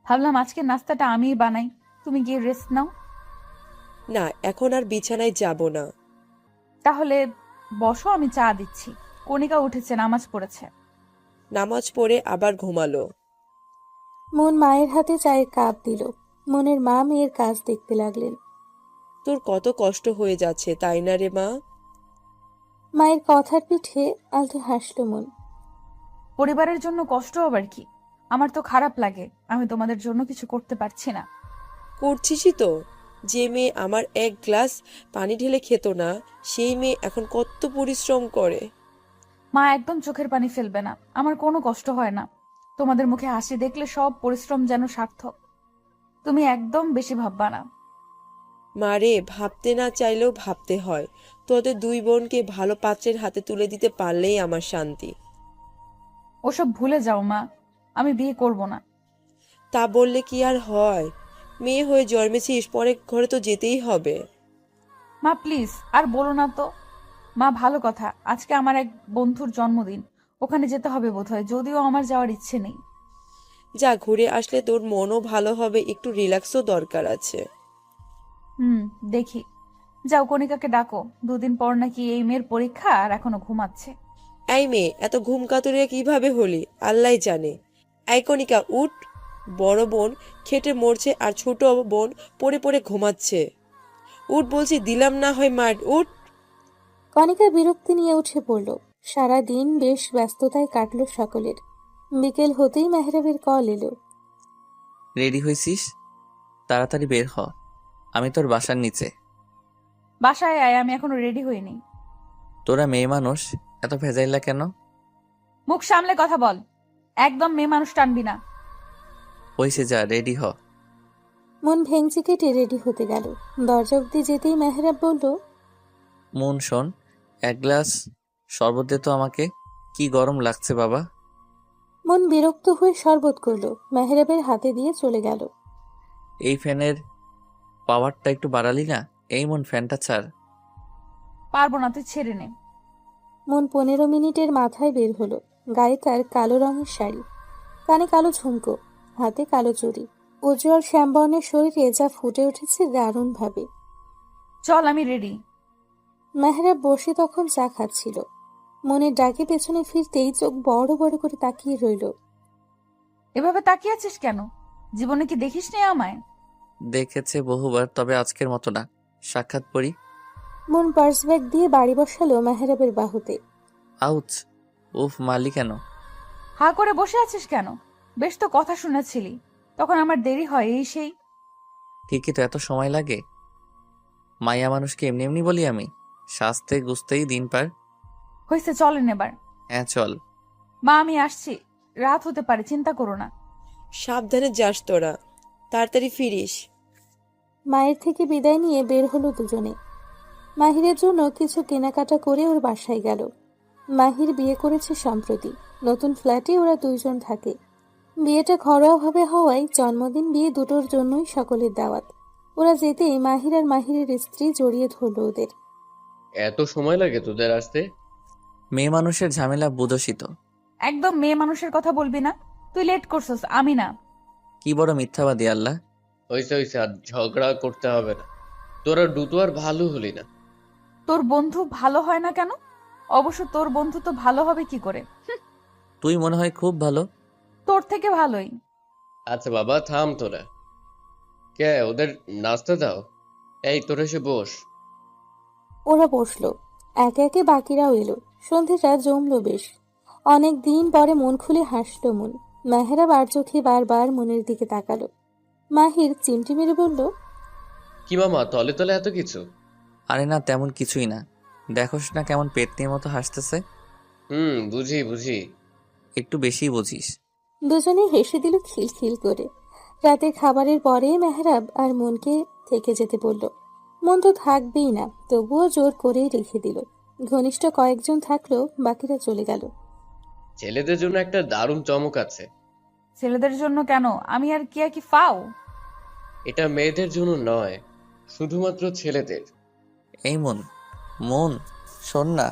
ভাবলাম আজকে নাস্তাটা আমিই বানাই, তুমি গিয়ে রেস্ট নাও। না, এখন আর বিছানায় যাব না। তাহলে বসো, আমি চা দিচ্ছি। কণিকা উঠেছে, নামাজ পড়েছে। নামাজ পড়ে আবার ঘুমালো। মন মায়ের হাতে চায়ের কাপ দিল। মনের মা মেয়ের কাজ দেখতে লাগলেন। তোর কত কষ্ট হয়ে যাচ্ছে, তাই না রে মা? মায়ের কথার পিঠে আলতো হাসল মন। পরিবারের জন্য কষ্ট আবার কি? আমার তো খারাপ লাগে আমি তোমাদের জন্য কিছু করতে পারছি না। করছিসই তো। যে মেয়ে আমার এক গ্লাস পানি ঢেলে খেত না, সেই মেয়ে এখন কত পরিশ্রম করে। মা, একদম চোখের পানি ফেলবে না। আমার কোনো কষ্ট হয় না। তোমাদের মুখে হাসি দেখলে সব পরিশ্রম যেন সার্থক। তুমি একদম বেশি ভাববা না। মারে, ভাবতে না চাইলেও ভাবতে হয়। তোদের দুই বোনকে ভালো পাত্রের হাতে তুলে দিতে পারলেই আমার শান্তি। ওসব ভুলে যাও মা, আমি বিয়ে করব না। তা বললে কি আর হয়? মেয়ে হয়ে জন্মেছিস, পরের ঘরে তো যেতেই হবে। মা প্লিজ আর বলো না তো। মা, ভালো কথা, আজকে আমার এক বন্ধুর জন্মদিন, ওখানে যেতে হবে বোধহয়, যদিও আমার যাওয়ার ইচ্ছে নেই। যা, ঘুরে আসলে তোর মনও ভালো হবে, একটু রিল্যাক্সও দরকার আছে। দেখি। যাও, কণিকাকে ডাকো, 2 দিন পর নাকি এই মেয়ের পরীক্ষা আর এখনো ঘুমাচ্ছে। এই মেয়ে, এত ঘুম কাতুরিয়া কিভাবে হলি আল্লাহ জানে। এই কণিকা, উঠ। বড় বোন খেটে মরছে আর ছোট বোন পড়ে পড়ে ঘুমাচ্ছে। উঠ বলছি, দিলাম না হয় মাঠ, উঠ। কণিকা বিরক্তি নিয়ে উঠে পড়ল। সারা দিন বেশ ব্যস্ততায় কাটল সকলের। বিকেল হতেই মেহরাবের কল এলো। রেডি হয়েছিস? তাড়াতাড়ি বের হ, আমি তোর বাসার নিচে। বাসায় আয়, আমি এখনো রেডি হইনি। তোরা মেয়ে মানুষ, এত ভেজাইলা কেন? মুখ সামলে কথা বল, একদম মেয়ে মানুষ টানবি না। হইছে, যা রেডি হ। মন ভেঙচি কেটে রেডি হতে গেল। দরজা অব্দি যেতেই মেহরাব বলল, মন শোন, 1 গ্লাস শরবত দে তো আমাকে, কি গরম লাগছে বাবা। মন বিরক্ত হয়ে শরবত করলো, মেহরাবের হাতে দিয়ে চলে গেল। এই ফ্যানের পাওয়ারটা একটু বাড়ালি না? এই মন, ফ্যানটা ছাড়। পারবো না, তুই ছেড়ে নে। মন 15 মিনিটের মাথায় বের হলো। গায়ে তার কালো রঙের শাড়ি, কানে কালো ঝুমকো, হাতে কালো চুড়ি, উজ্জ্বল শ্যামবর্ণের শরীরে যা ফুটে উঠেছে দারুণ ভাবে। চল, আমি রেডি। মেহরাব বসে তখন চা খাচ্ছিল। মনের ডাকে পেছনে ফিরতেই চোখ বড় বড় করে তাকিয়ে রইল। এভাবে তাকিয়ে আছিস কেন? জীবনে কি দেখিস নি আমায়? দেখেছে বহুবার, তবে আজকের মতো না। সাক্ষাৎ পড়ি। মন পার্স ব্যাগ দিয়ে বাড়ি বসালো মেহরাবের বাহুতে। আউচ! উফ, মারলি কেন? হা করে বসে আছিস কেন? বেশ তো কথা শুনেছিলি, তখন আমার দেরি হয় এই সেই। ঠিকই তো, এত সময় লাগে? মাইয়া মানুষকে এমনি এমনি বলি আমি? সাজতে গুছতেই দিন পার। হয়েছে, চলেন এবার। হ্যাঁ চল। মা, আমি আসছি, রাত হতে পারে, চিন্তা করো না। সাবধানে যাস তোরা, তাড়াতাড়ি ফিরিস। মায়ের থেকে বিদায় নিয়ে বের হলো দুজনে। মাহিরের জন্য কিছু কেনাকাটা করে ওর বাসায় গেল। মাহির বিয়ে করেছে সম্প্রতি। নতুন ফ্ল্যাটে ওরা 2 জন থাকে। বিয়েটা ঘরোয়াভাবে হওয়ায় জন্মদিন বিয়ে দুটোর জন্যই সকলের দাওয়াত। ওরা যেতেই মাহির আর মাহিরের স্ত্রী জড়িয়ে ধরল ওদের। এত সময় লাগে তোদের আসতে? মেয়ে মানুষের ঝামেলা বুঝোসই তো। একদম মেয়ে মানুষের কথা বলবি না। তুই লেট করছস, আমি না। কি বড় মিথ্যাবাদী আল্লাহ। হইছে হইছে, আর ঝগড়া করতে হবে না। তোরা দুটো আর ভালো হলি না। তোর বন্ধু ভালো হয় না কেন? অবশ্য তোর বন্ধু তো ভালো হবে কি করে? তুই মনে হয় খুব ভালো। তোর থেকে ভালোই। আচ্ছা বাবা, থাম তোরা। কে, ওদের নাস্তা দাও। এই তোরা এসে বস। ওরা বসলো। একে একে বাকিরাও এলো। সন্ধেটা জমলো বেশ। অনেক দিন পরে মন খুলে হাসলো মন। মেহরাব আর চোখে বারবার মনের দিকে তাকালো। মাহির চিমটি মেরে বলল, কি মামা, তলে তলে এত কিছু? আরে না, তেমন কিছুই না। দেখোস না কেমন পেতনির মতো হাসতেছে? বুঝি বুঝি। একটু বেশি বুঝিস। দুজনে হেসে দিল খিলখিল করে। রাতের খাবারের পরে মেহরাব আর মনকে থেকে যেতে বলল। মন তো থাকবেই না, তবুও জোর করেই রেখে দিল। ঘনিষ্ঠ কয়েকজন থাকলেও বাকিরা চলে গেল। ছেলেদের জন্য একটা দারুণ চমক আছে। ছেলেদের জন্য কেন? আমি আর কি ফাও? এটা মেয়েদের জন্য নয়, শুধুমাত্র ছেলেদের। এই মন, মন, শোন না,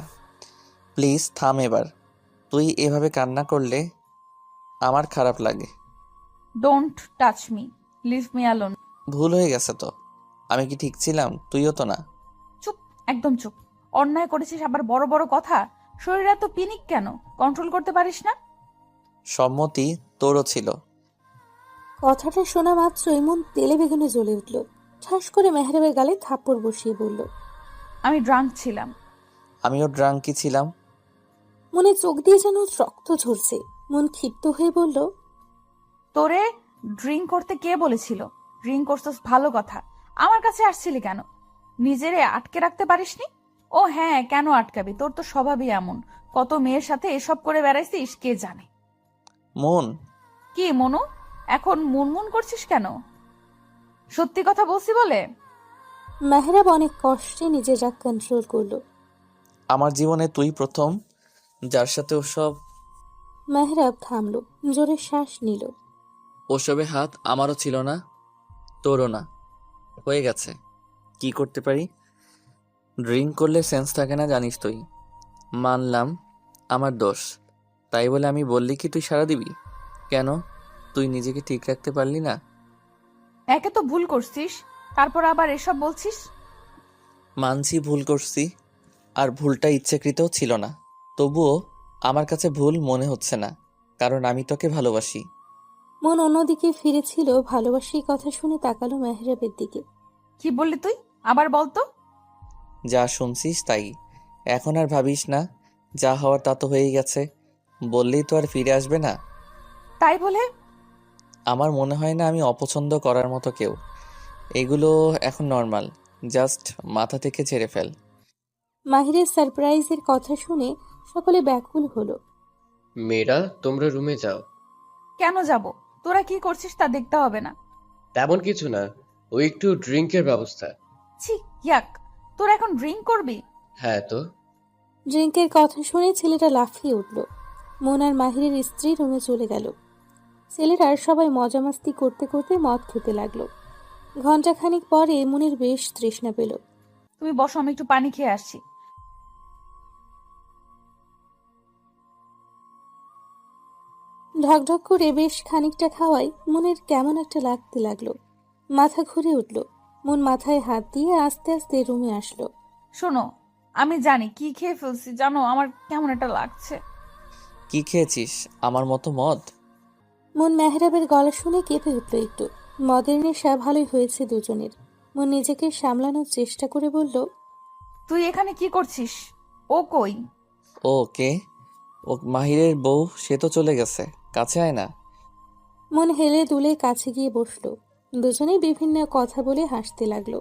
প্লিজ থাম এবার। তুই এভাবে কান্না করলে আমার খারাপ লাগে। Don't touch me, leave me alone. ভুল হয়ে গেছে তো। আমি কি ঠিক ছিলাম? তুইও তো না। চুপ, একদম চুপ। অন্যায় করেছিস আবার বড় বড় কথা। শরীর এত পিনিক কেন? কন্ট্রোল করতে পারিস না? সম্মতি তোরও ছিল। কথাটা শোনা মাত্রই মন তেলে বেগুনে জ্বলে উঠল। ঠাস করে মেহরাবের গালে থাপ্পড় বসিয়ে বলল, আমি ড্রাঙ্ক ছিলাম। আমিও ড্রাঙ্কি ছিলাম। মনে চোখ দিয়ে যেন রক্ত ঝরছে। মন ক্ষিপ্ত হয়ে বলল, তোরে ড্রিঙ্ক করতে কে বলেছিল? ড্রিঙ্ক করছিস ভালো কথা, আমার কাছে আসছিলি কেন? নিজেরে আটকে রাখতে পারিসনি? ও হ্যাঁ, কেন আটকাবি? তোর তো স্বভাবই এমন। কত মেয়ের সাথে এসব করে বেড়াইছিস কে জানে। মন, কি মনু, এখন মুনমুন করছিস কেন? সত্যি কথা বলছি বলে? মেহরাব অনেক কষ্টে নিজের রাগ কন্ট্রোল করলো। আমার জীবনে তুই প্রথম যার সাথে ওসব। মেহরাব থামলো, জোরে শ্বাস নিল। ওসবে হাত আমারও ছিল না, তোরও না। হয়ে গেছে, কি করতে পারি? ড্রিঙ্ক করলে সেন্স থাকে না, জানিস তুই। মানলাম আমার দোষ, তাই বলে আমি বললি কি তুই সাড়া দিবি? কেন, তুই নিজেকে ঠিক রাখতে পারলি না? একে তো ভুল করছিস, তারপর আবার এসব বলছিস। মানছি ভুল করছি, আর ভুলটা ইচ্ছাকৃতও ছিল না। তবুও আমার কাছে ভুল মনে হচ্ছে না, কারণ আমি তোকে ভালোবাসি। মন অন্যদিকে ফিরেছিল, ভালোবাসি কথা শুনে তাকালো মেহরাবের দিকে। কি বললি তুই? আবার বলতো। যা শুনছিস তাই। এখন আর ভাবিস না, যা হওয়ার তা তো হয়েই গেছে। বললেই তো আর ফিরে আসবে না। তাই বলে? আমার মনে হয় না আমি অপছন্দ করার মতো কেউ। এগুলো এখন নর্মাল, জাস্ট মাথা থেকে ছেড়ে ফেল। মাহিরের সারপ্রাইজের কথা শুনে সকলে ব্যাকুল হলো। মেয়েরা, তোমরা রুমে যাও। কেন যাব? তোরা কি করছিস তা দেখতে হবে না? তেমন কিছু না, ওই একটু ড্রিঙ্কের ব্যবস্থা। ছি, ইয়াক। তোরা এখন ড্রিঙ্ক করবি? হ্যাঁ তো। ড্রিঙ্কের কথা শুনে ছেলেটা লাফিয়ে উঠল। মন আর মাহিরের স্ত্রী রুমে চলে গেল। ছেলেরা সবাই মজা মাস্তি করতে করতে মদ খেতে লাগলো। ঘন্টাখানিক পরে মনের বেশ তৃষ্ণা পেল। তুমি বসো, আমি একটু পানি খেয়ে আসছি। ঢকঢক করে বেশ খানিকটা খাওয়াই মনের কেমন একটা লাগতে লাগলো। মাথা ঘুরে উঠল। মন মাথায় হাত দিয়ে আস্তে আস্তে রুমে আসলো। শোনো, আমি জানি কি খেয়ে ফেলছি, জানো আমার কেমন একটা লাগছে। কি খেয়েছিস? আমার মতো মদ? মন মেহরাবের গলা শুনে কেঁপে উঠল একটু। মদের নেশা ভালোই হয়েছে দুজনের। মন নিজেকে সামলানোর চেষ্টা করে বলল, তুই এখানে কি করছিস? ও কই? ও কে? ও মাহিরের বউ, সে তো চলে গেছে। কাছে আয় না। মন হেলে দুলে কাছে গিয়ে বসলো। দুজনেই বিভিন্ন কথা বলে হাসতে লাগলো।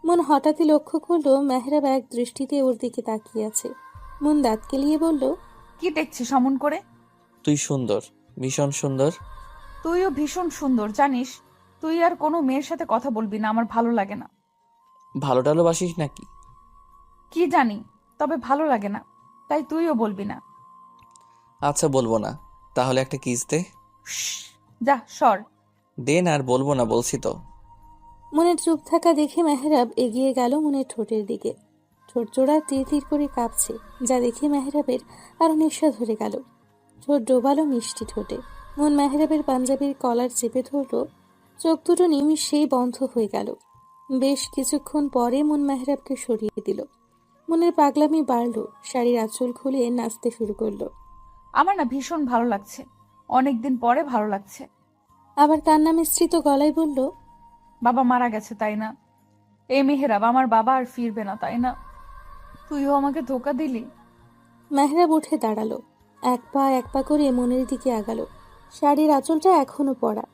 মন হঠাৎই লক্ষ্য করলো মেহরাব এক দৃষ্টিতে ওর দিকে তাকিয়ে আছে। মন দাঁত কেলিয়ে বলল, কি দেখছিস অমন করে? তুই সুন্দর, ভীষণ সুন্দর। তুইও ভীষণ সুন্দর, জানিস। তুই আর কোনো মেয়ের সাথে কথা বলবি না, আমার ভালো লাগে না। ভালো টালোবাসিস নাকি? কি জানি, তবে ভালো লাগে না, তাই তুইও বলবি না। আচ্ছা বলবো না, তাহলে একটা কিস দে। শ্শ্, যা সর। দে না, আর বলবো না বলছি তো। মনের চুপ থাকা দেখে মেহরাব এগিয়ে গেল মনের ঠোঁটের দিকে। ঠোঁট জোড়া তীর তীর করে কাঁপছে, যা দেখে মেহরাবের আরো নেশা ধরে গেল। ঠোঁট ডোবালো মিষ্টি ঠোঁটে। মন মেহরাবের পাঞ্জাবির কলার চেপে ধরল। চোখ দুটো নিমিষেই বন্ধ হয়ে গেল। বেশ কিছুক্ষণ পরে মন মেহরাবকে সরিয়ে দিল। মনের পাগলামি বাড়ল, শাড়ির আঁচল খুলে নাচতে শুরু করলো। আমার না ভীষণ ভালো লাগছে, অনেকদিন পরে ভালো লাগছে। আবার কান্না মিশ্রিত গলায় বলল, বাবা মারা গেছে তাই না? এই মেহেরাব, আমার বাবা আর ফিরবে না তাই না? তুইও আমাকে ধোকা দিলি। মেহরাব উঠে দাঁড়ালো। এক পা করে মনের দিকে আগালো। শাড়ির আঁচলটা এখনো পরা।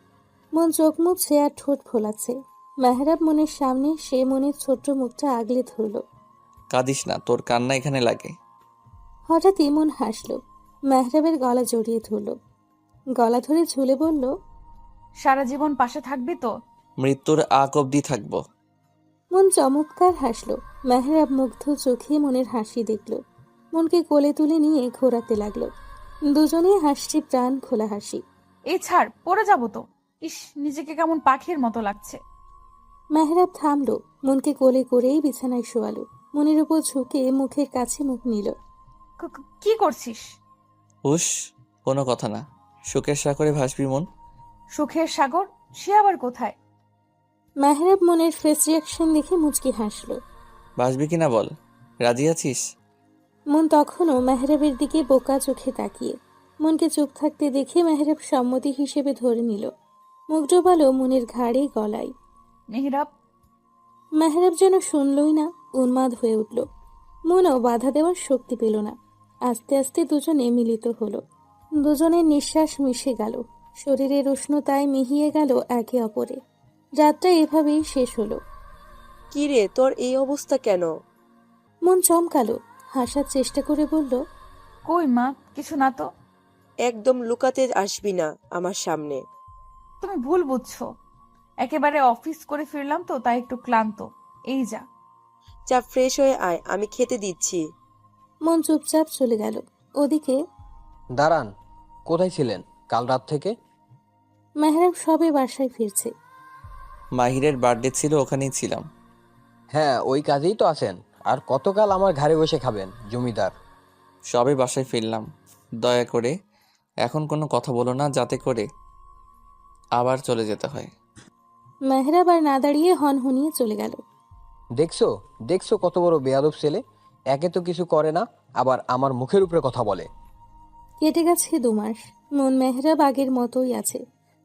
মন চোখ মুছছে আর ঠোঁট ফোলাচ্ছে। মেহরাব মনের সামনে সে মনের ছোট্ট মুখটা আগলে ধরল। কাঁদিস না, তোর কান্না এখানে লাগে। হঠাৎই মন হাসল। মেহরাবের গলা জড়িয়ে ধরল। গলা ধরে ঝুলে বলল, সারা জীবন পাশে থাকবি তো? মৃত্যুর আগ অব্দি থাকবো। মন চমৎকার হাসল। মেহরাব মুগ্ধ চোখে মনের হাসি দেখল। মনকে কোলে তুলে নিয়ে ঘোরাতে লাগলো। দুজনেই হাসছে প্রাণ খোলা হাসি। এই ছাড়, পড়ে যাবো তো। ইস, নিজেকে কেমন পাখির মতো লাগছে। মেহরাব থামলো, মনকে কোলে করেই বিছানায় শোয়ালো। মনের উপর ঝুঁকে মুখের কাছে মুখ নিল। কি করছিস? হুস, কোনো কথা না। সুখের সাগরে ভাসবি মন। সুখের সাগর? সে আবার কোথায়? মেহরাব মনের ফেস রিয়াকশন দেখে মুচকি হাসলো। ভাসবি কিনা বল, রাজি আছিস? মন তখনও মেহরাবের দিকে বোকা চোখে তাকিয়ে। মনকে চুপ থাকতে দেখে মেহরাব সম্মতি হিসেবে ধরে নিল। মুখ ডোবালো মনের ঘাড়ে গলায়। মেহরাব। মেহরাব যেন শুনলই না, উন্মাদ হয়ে উঠল। মনও বাধা দেওয়ার শক্তি পেল না। আস্তে আস্তে দুজনে মিলিত হলো। দুজনের নিঃশ্বাস মিশে গেল, শরীরের উষ্ণতায় মিহিয়ে গেল একে অপরে। রাতটা এভাবেই শেষ হলো। কি রে, তোর এই অবস্থা কেন? মন চমকালো, হাসার চেষ্টা করে বলল, কই মা, কিছু না তো। একদম লুকাতে আসবি না আমার সামনে। তুমি ভুল বুঝছো। একেবারে অফিস করে ফিরলাম তো, তাই একটু ক্লান্ত। এই যা। যা, ফ্রেশ হয়ে আয়, আমি খেতে দিচ্ছি। মন চুপচাপ চলে গেল। ওদিকে দাঁড়ান, কোথায় ছিলেন কাল রাত থেকে? মেহরাব সবে বাসায় ফিরছে। মাহিরের বার্থডে ছিল, ওখানেই ছিলাম। হ্যাঁ, ওই কাজেই তো আছেন। আর কতকাল আমার ঘাড়ে বসে খাবেন জমিদার? সবে বাসায় ফিরলাম। দয়া করে এখন কোনো কথা বলো না, যাতে করে আবার চলে যেতে হয়। মেহরাব আর না দাঁড়িয়ে হনহনিয়ে চলে গেল। দেখছো দেখছো কত বড় বেয়াদব ছেলে। একে তো কিছু করে না, আবার আমার মুখের উপরে কথা বলে। কেটে গেছে 2 মাস। মন মেহরাব আগের মতোই আছে,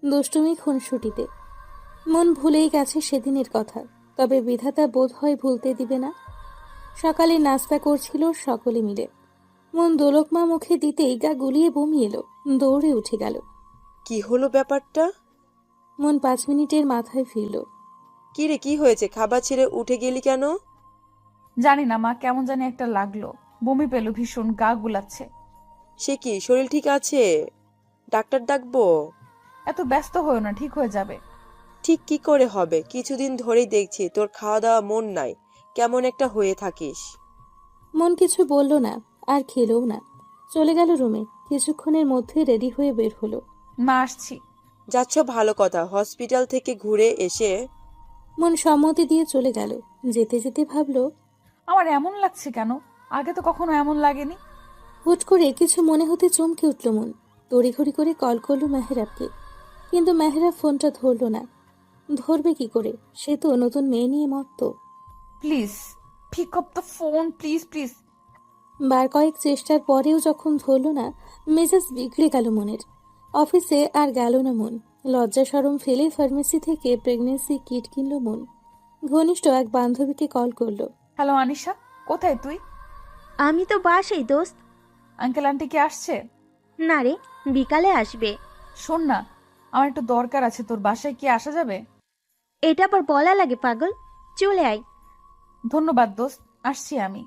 দুষ্টুমি খুনসুটিতে। মন ভুলেই গেছে সেদিনের কথা, তবে বিধাতা বোধ হয় ভুলতে দিবে না। সকালে নাস্তা করছিল সকলে মিলে। মন দোলকমা মুখে দিতেই গা গুলিয়ে বমি এলো, দৌড়ে উঠে গেল। কি হলো ব্যাপারটা? মন 5 মিনিটের মাথায় ফিরল। কি রে, কি হয়েছে? খাবার ছেড়ে উঠে গেলি কেন? জানি না মা, কেমন জানি একটা লাগলো। বমি পেলো ভীষণ, গা গুলাচ্ছে। সে কি, শরীর ঠিক আছে? ডাক্তার ডাকবো? এত ব্যস্ত হয়েও না, ঠিক হয়ে যাবে। ঠিক কি করে হবে? কিছুদিন ধরেই দেখছি তোর খাওয়া দাওয়া মন নাই, কেমন একটা হয়ে থাকিস। মন কিছু বলল না, আর খেলও না। চলে গেল রুমে। কিছুক্ষণের মধ্যে রেডি হয়ে বের হলো। মা, আসছি। যাচ্ছ, ভালো কথা। হসপিটাল থেকে ঘুরে এসে মন সম্মতি দিয়ে চলে গেল। যেতে যেতে ভাবলো, আমার এমন লাগছে কেন? আগে তো কখনো এমন লাগেনি। হুট করে কিছু মনে হতে চমকে উঠল মন। তড়িঘড়ি করে কল করলো মেহরাবকে, কিন্তু মেহরাব ফোনটা ধরলো না। ধরবে কি করে? সে তো নতুন মেয়ে নিয়ে মত্ত। Please pick up the phone, please please. বার কয়েক চেষ্টার পরেও যখন ধরল না, মেজাজ বিগড়ে গেল মনের। অফিসে আর গেল না মন। লজ্জা শরম ফেলে ফার্মেসি থেকে প্রেগনেন্সি কিট কিনল মন। ঘনিষ্ঠ এক বান্ধবীকে কল করলো। হ্যালো আনিশা, কোথায় তুই? আমি তো বাসাই দোস্ত। আঙ্কেল আন্টি কি আসছে? না রে, বিকালে আসবে। শোন না, আমার একটু দরকার আছে, তোর বাসায় কি আসা যাবে? এটা আবার বলা লাগে পাগল? চলে আয়। ধন্যবাদ দোস্ত, আসছি আমি।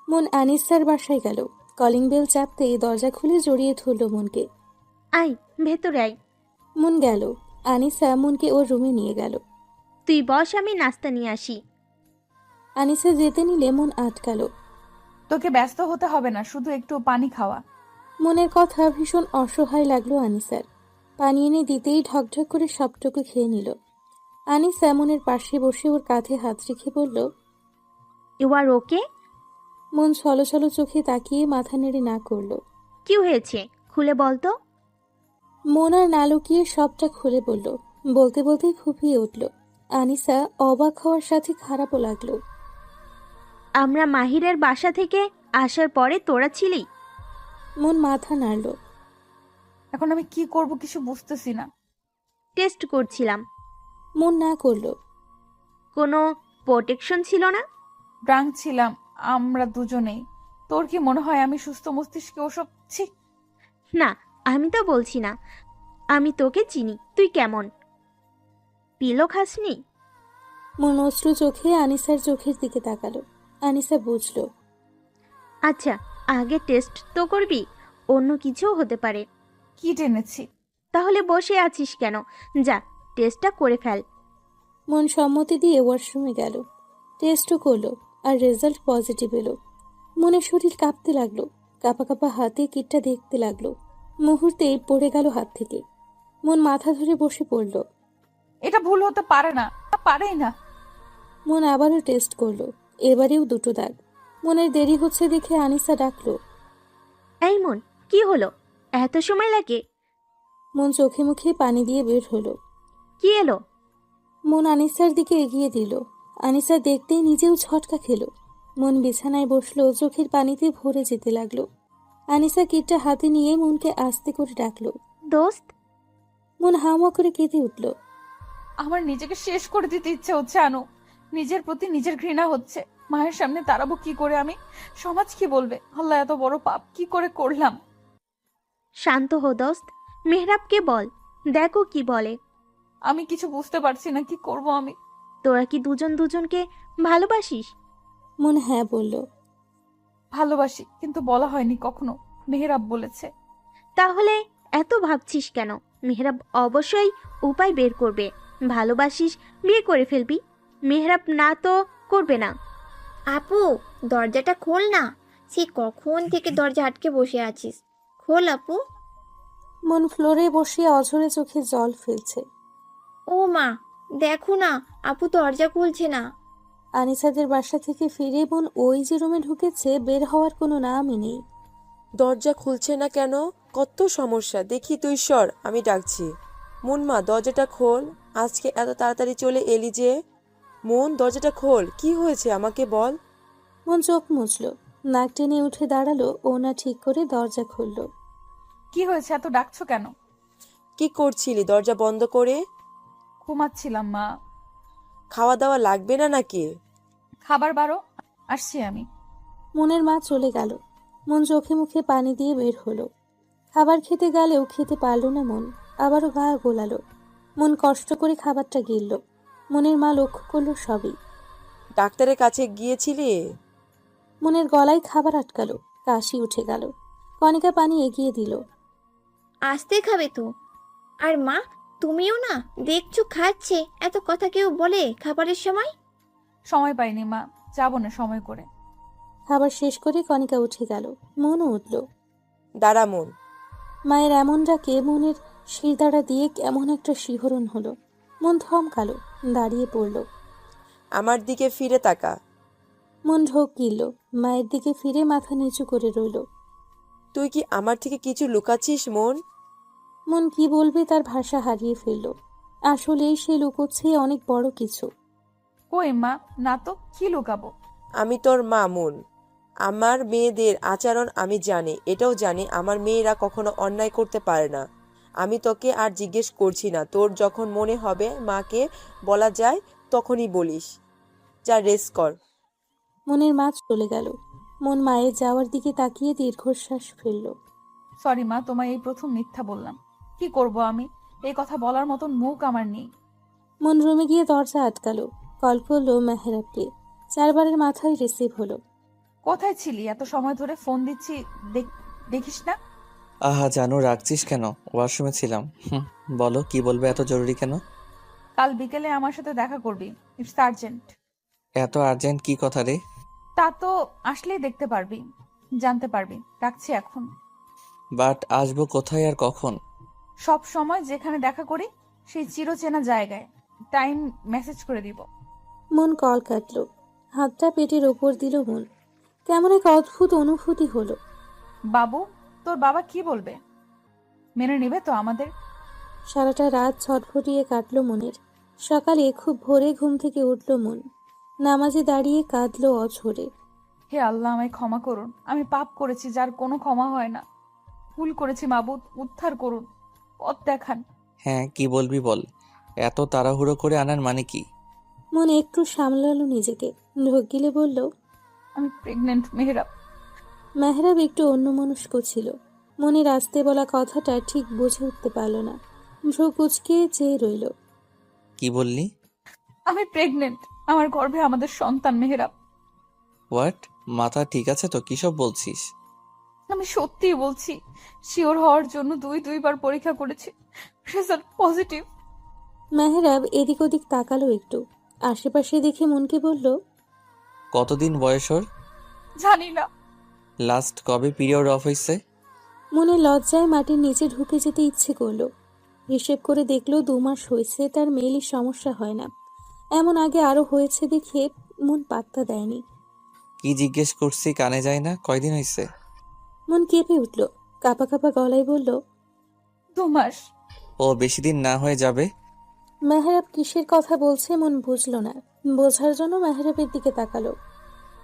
মন আনিসার বাসায় গেল। কলিং বেল চাপতেই দরজা খুলে জড়িয়ে ধরল মনকে। আয়, ভেতরে আয়। মন গেল। আনিসা মনকে ওর রুমে নিয়ে গেল। তুই বস, আমি নাস্তা নিয়ে আসি। আনিসা যেতে নিলে মন আটকালো। তোকে ব্যস্ত হতে হবে না, শুধু একটু পানি খাওয়া। মনের কথা ভীষণ অসহায় লাগলো আনিসার। পানি এনে দিতেই ঢকঢক করে সবটুকু খেয়ে নিল। আনিসা মনের পাশে বসে ওর কাঁধে হাত রেখে বলল, ইউ আর ওকে? মন ছলো ছলো চোখে তাকিয়ে মাথা নেড়ে না করল। কি হয়েছে খুলে বল তো। মন আর না লুকিয়ে সবটা খুলে বলল। বলতে বলতেই ফুঁপিয়ে উঠল। আনিসা অবাক হওয়ার সাথে খারাপও লাগলো। আমরা মাহিরের বাসা থেকে আসার পরে তোরা ছিলি? মন মাথা নাড়ল। এখন আমি কি করব কিছু বুঝতেছি না। টেস্ট করছিলাম। মন না করল। কোনো প্রোটেকশন ছিল না? ড্রাঙ্ক ছিলাম আমরা দুজনেই। তোর কি মনে হয় আমি সুস্থ মস্তিষ্কে ওসব? ছি। না, আমি তো বলছি না। আমি তোকে চিনি, তুই কেমন। পিলো খাসনি? মন অশ্রু চোখে আনিসার চোখের দিকে তাকালো। আনিসা বুঝল। আচ্ছা, আগে টেস্ট তো করবি, অন্য কিছুও হতে পারে। কি টেনেছি? তাহলে বসে আছিস কেন? যা, টেস্টটা করে ফেল। মন সম্মতি দিয়ে ওয়াশরুমে গেল। টেস্টও করলো, আর রেজাল্ট পজিটিভ এলো। মনের শরীর কাঁপতে লাগলো। কাঁপা কাঁপা হাতে কিটটা দেখতে লাগলো। মুহূর্তেই পড়ে গেল হাত থেকে। মন মাথা ধরে বসে পড়ল। এটা ভুল হতে পারে না, পারেই না। মন আবারও টেস্ট করলো, এবারেও 2টো দাগ। মনের দেরি হচ্ছে দেখে আনিসা ডাকলো। এই মন, কি হলো? এত সময় লাগে? মন চোখে মুখে পানি দিয়ে বের হলো। কি এলো? মন আনিসার দিকে এগিয়ে দিল। আনিসা দেখতেই নিজেও ছটকা খেলো। মন বিছানায় বসলো, চোখের পানিতে ভরে যেতে লাগলো। আনিসা কিটটা হাতে নিয়ে মনকে আস্তে করে ডাকলো। দোস্ত। মন হাওয়া করে কেঁদে উঠল। আমার নিজেকে শেষ করে দিতে ইচ্ছে হচ্ছে আনু। নিজের প্রতি নিজের ঘৃণা হচ্ছে। মায়ের সামনে দাঁড়াবো কি করে আমি? সমাজ কি বলবে? আল্লাহ, এত বড় পাপ কি করে করলাম? শান্ত হো দোস্ত, মেহরাবকে বল, দেখো কি বলে। আমি কিছু বুঝতে পারছি না, কি করব আমি? তোরা কি দুজন দুজনকে ভালোবাসিস? মন হ্যাঁ বলল। ভালোবাসি, কিন্তু বলা হয়নি কখনো। মেহেরাব বলেছে। তাহলে এত ভাবছিস কেন? মেহরাব অবশ্যই উপায় বের করবে। ভালোবাসিস, বিয়ে করে ফেলবি। মেহরাব না তো করবে না। আপু, দরজাটা খোল না। সে কখন থেকে দরজা আটকে বসে আছিস? খোল আপু। মন ফ্লোরে বসিয়ে অঝরে চোখে জল ফেলছে। ও মা, দেখো না, আপু দরজা খুলছে না। আনিসাদের বাসা থেকে ফিরে মন ওই যে রুমে ঢুকেছে, বের হওয়ার কোনো নামই নেই। দরজা খুলছে না কেন? কত সমস্যা, দেখি তুই সর, আমি ডাকছি। মন মা, দরজাটা খোল। আজকে এত তাড়াতাড়ি চলে এলি যে? মন, দরজাটা খোল, কি হয়েছে আমাকে বল। মন চোখ মুছল, নাক টেনে উঠে দাঁড়ালো, ওনা ঠিক করে দরজা খুলল। কি হয়েছে? এত ডাকছো কেন? কি করছিলি দরজা বন্ধ করে? ঘুমাচ্ছিলাম মা। খাওয়া দাওয়া লাগবে না নাকি? খাবার বারো, আসছি আমি। মনের মা চলে গেল। মন চোখে মুখে পানি দিয়ে বের হলো। খাবার খেতে গেলেও খেতে পারল না মন, আবারও গা গোলালো। মন কষ্ট করে খাবারটা গিলল। মনের মা লক্ষ্য করলো সবই। ডাক্তারের কাছে গিয়েছিলি? মনের গলায় খাবার আটকালো, কাশি উঠে গেল। কণিকা পানি এগিয়ে দিল। আসতে খাবে তো। আর মা, তুমিও না, দেখছো খাচ্ছে। এত কথা কেউ বলে খাবারের সময়? সময় পাইনি মা, যাবো না সময় করে। খাবার শেষ করে কণিকা উঠে গেল। মনও উঠল। দাঁড়া মন। মায়ের এমন ডাকে মনের শিরদাঁড়া দিয়ে কেমন একটা শিহরণ হলো। মন থমকালো, দাঁড়িয়ে পড়ল। আমার দিকে ফিরে তাকা। মন ঢোক গিলল, মায়ের দিকে ফিরে মাথা নিচু করে রইল। তুই কি আমার থেকে কিছু লুকাচ্ছিস মন? মন কি বলবে তার ভাষা হারিয়ে ফেলল। আসলেই সে লুকোচ্ছে অনেক বড় কিছু। কই মা, না তো, কি লুকাবো? আমি তোর মা মন। আমার মেয়েদের আচরণ আমি জানি, এটাও জানি আমার মেয়েরা কখনো অন্যায় করতে পারে না। আমি তোকে আর জিজ্ঞেস করছি না, তোর যখন মনে হবে মাকে বলা যায় তখনই বলিস। যা রেস্ট কর। মনের মা চলে গেল। মন মায়ের যাওয়ার দিকে তাকিয়ে দীর্ঘশ্বাস ফেলল। সরি মা, তোমায় এই প্রথম মিথ্যা বললাম। কি করব আমি? এই কথা বলার মতন মুখ আমার নেই। মন রুমে গিয়ে দরজা আটকালো। কল করলো মেহরাবকে। 4 বারের মাথায় রিসিভ হলো। কোথায় ছিলি? এত সময় ধরে ফোন দিচ্ছি, দেখিস না? আহা জানু, রাখছিস কেন? ওয়াশরুমে ছিলাম। বলো, কি বলবে? এত জরুরি কেন? কাল বিকেলে আমার সাথে দেখা করবি, ইটস আর্জেন্ট। এত আর্জেন্ট কি কথা রে? তা তো আসলেই দেখতে পারবি, জানতে পারবি। রাখছি এখন। বাট আসবো কোথায় আর কখন? সব সময় যেখানে দেখা করি সেই চিরচেনা জায়গায়। টাইম মেসেজ করে দিব। মন কল কাটলো। হাতটা পেটের ওপর দিল মন। কেমন এক অদ্ভুত অনুভূতি হলো। বাবু, তোর বাবা কি বলবে? মেনে নেবে তো আমাদের? সারাটা রাত ছটফটিয়ে কাটলো মনের। সকালে খুব ভোরে ঘুম থেকে উঠল মন। নামাজে দাঁড়িয়ে কাঁদলো অঝরে। হে আল্লাহ, আমায় ক্ষমা করুন। আমি পাপ করেছি যার কোনো ক্ষমা হয় না। ভুল করেছি মাবুদ, উদ্ধার করুন, পথ দেখান। হ্যাঁ, কি বলবি বল। এত তাড়াহুড়ো করে আনার মানে কি? মন একটু সামলালো নিজেকে। ঢোক গিলে বলল, আমি প্রেগনেন্ট মেহরাব। মেহরাব একটু অন্যমনস্ক ছিল। মনের আসতে বলা কথাটা ঠিক বুঝে উঠতে পারল না। ভ্রু কুচকে চেয়ে রইল। কি বললি? আমি প্রেগনেন্ট। আমার গর্ভে আমাদের সন্তান মেহরাব। হোয়াট? মাথা ঠিক আছে তো? কিসব বলছিস? আমি সত্যিই বলছি। শিওর হওয়ার জন্য 2বার পরীক্ষা করেছি, রেজাল্ট পজিটিভ। মেহরাব এদিক ওদিক তাকালো একটু। আশেপাশে দেখে মনকে বলল, কতদিন বয়স ওর? জানি না। লাস্ট কবে পিরিয়ড অফ হয়েছে? মনে লজ্জায় মাটির নিচে ঢুকে যেতে ইচ্ছে করলো। হিসেব করে দেখলো 2 মাস হয়েছে তার মেয়েলির সমস্যা হয় না। এমন আগে আরো হয়েছে দেখে মন পাত্তা দেয়নি। কি জিজ্ঞেস করছি কানে যায় না? কয়দিন হয়েছে? মন কেঁপে উঠল, কাঁপা কাঁপা গলায় বলল, 2 মাস। ও বেশি দিন না হয়ে যাবে। মেহরাব কিসের কথা বলছে মন বুঝলো না। বোঝার জন্য মেহরাবের দিকে তাকালো।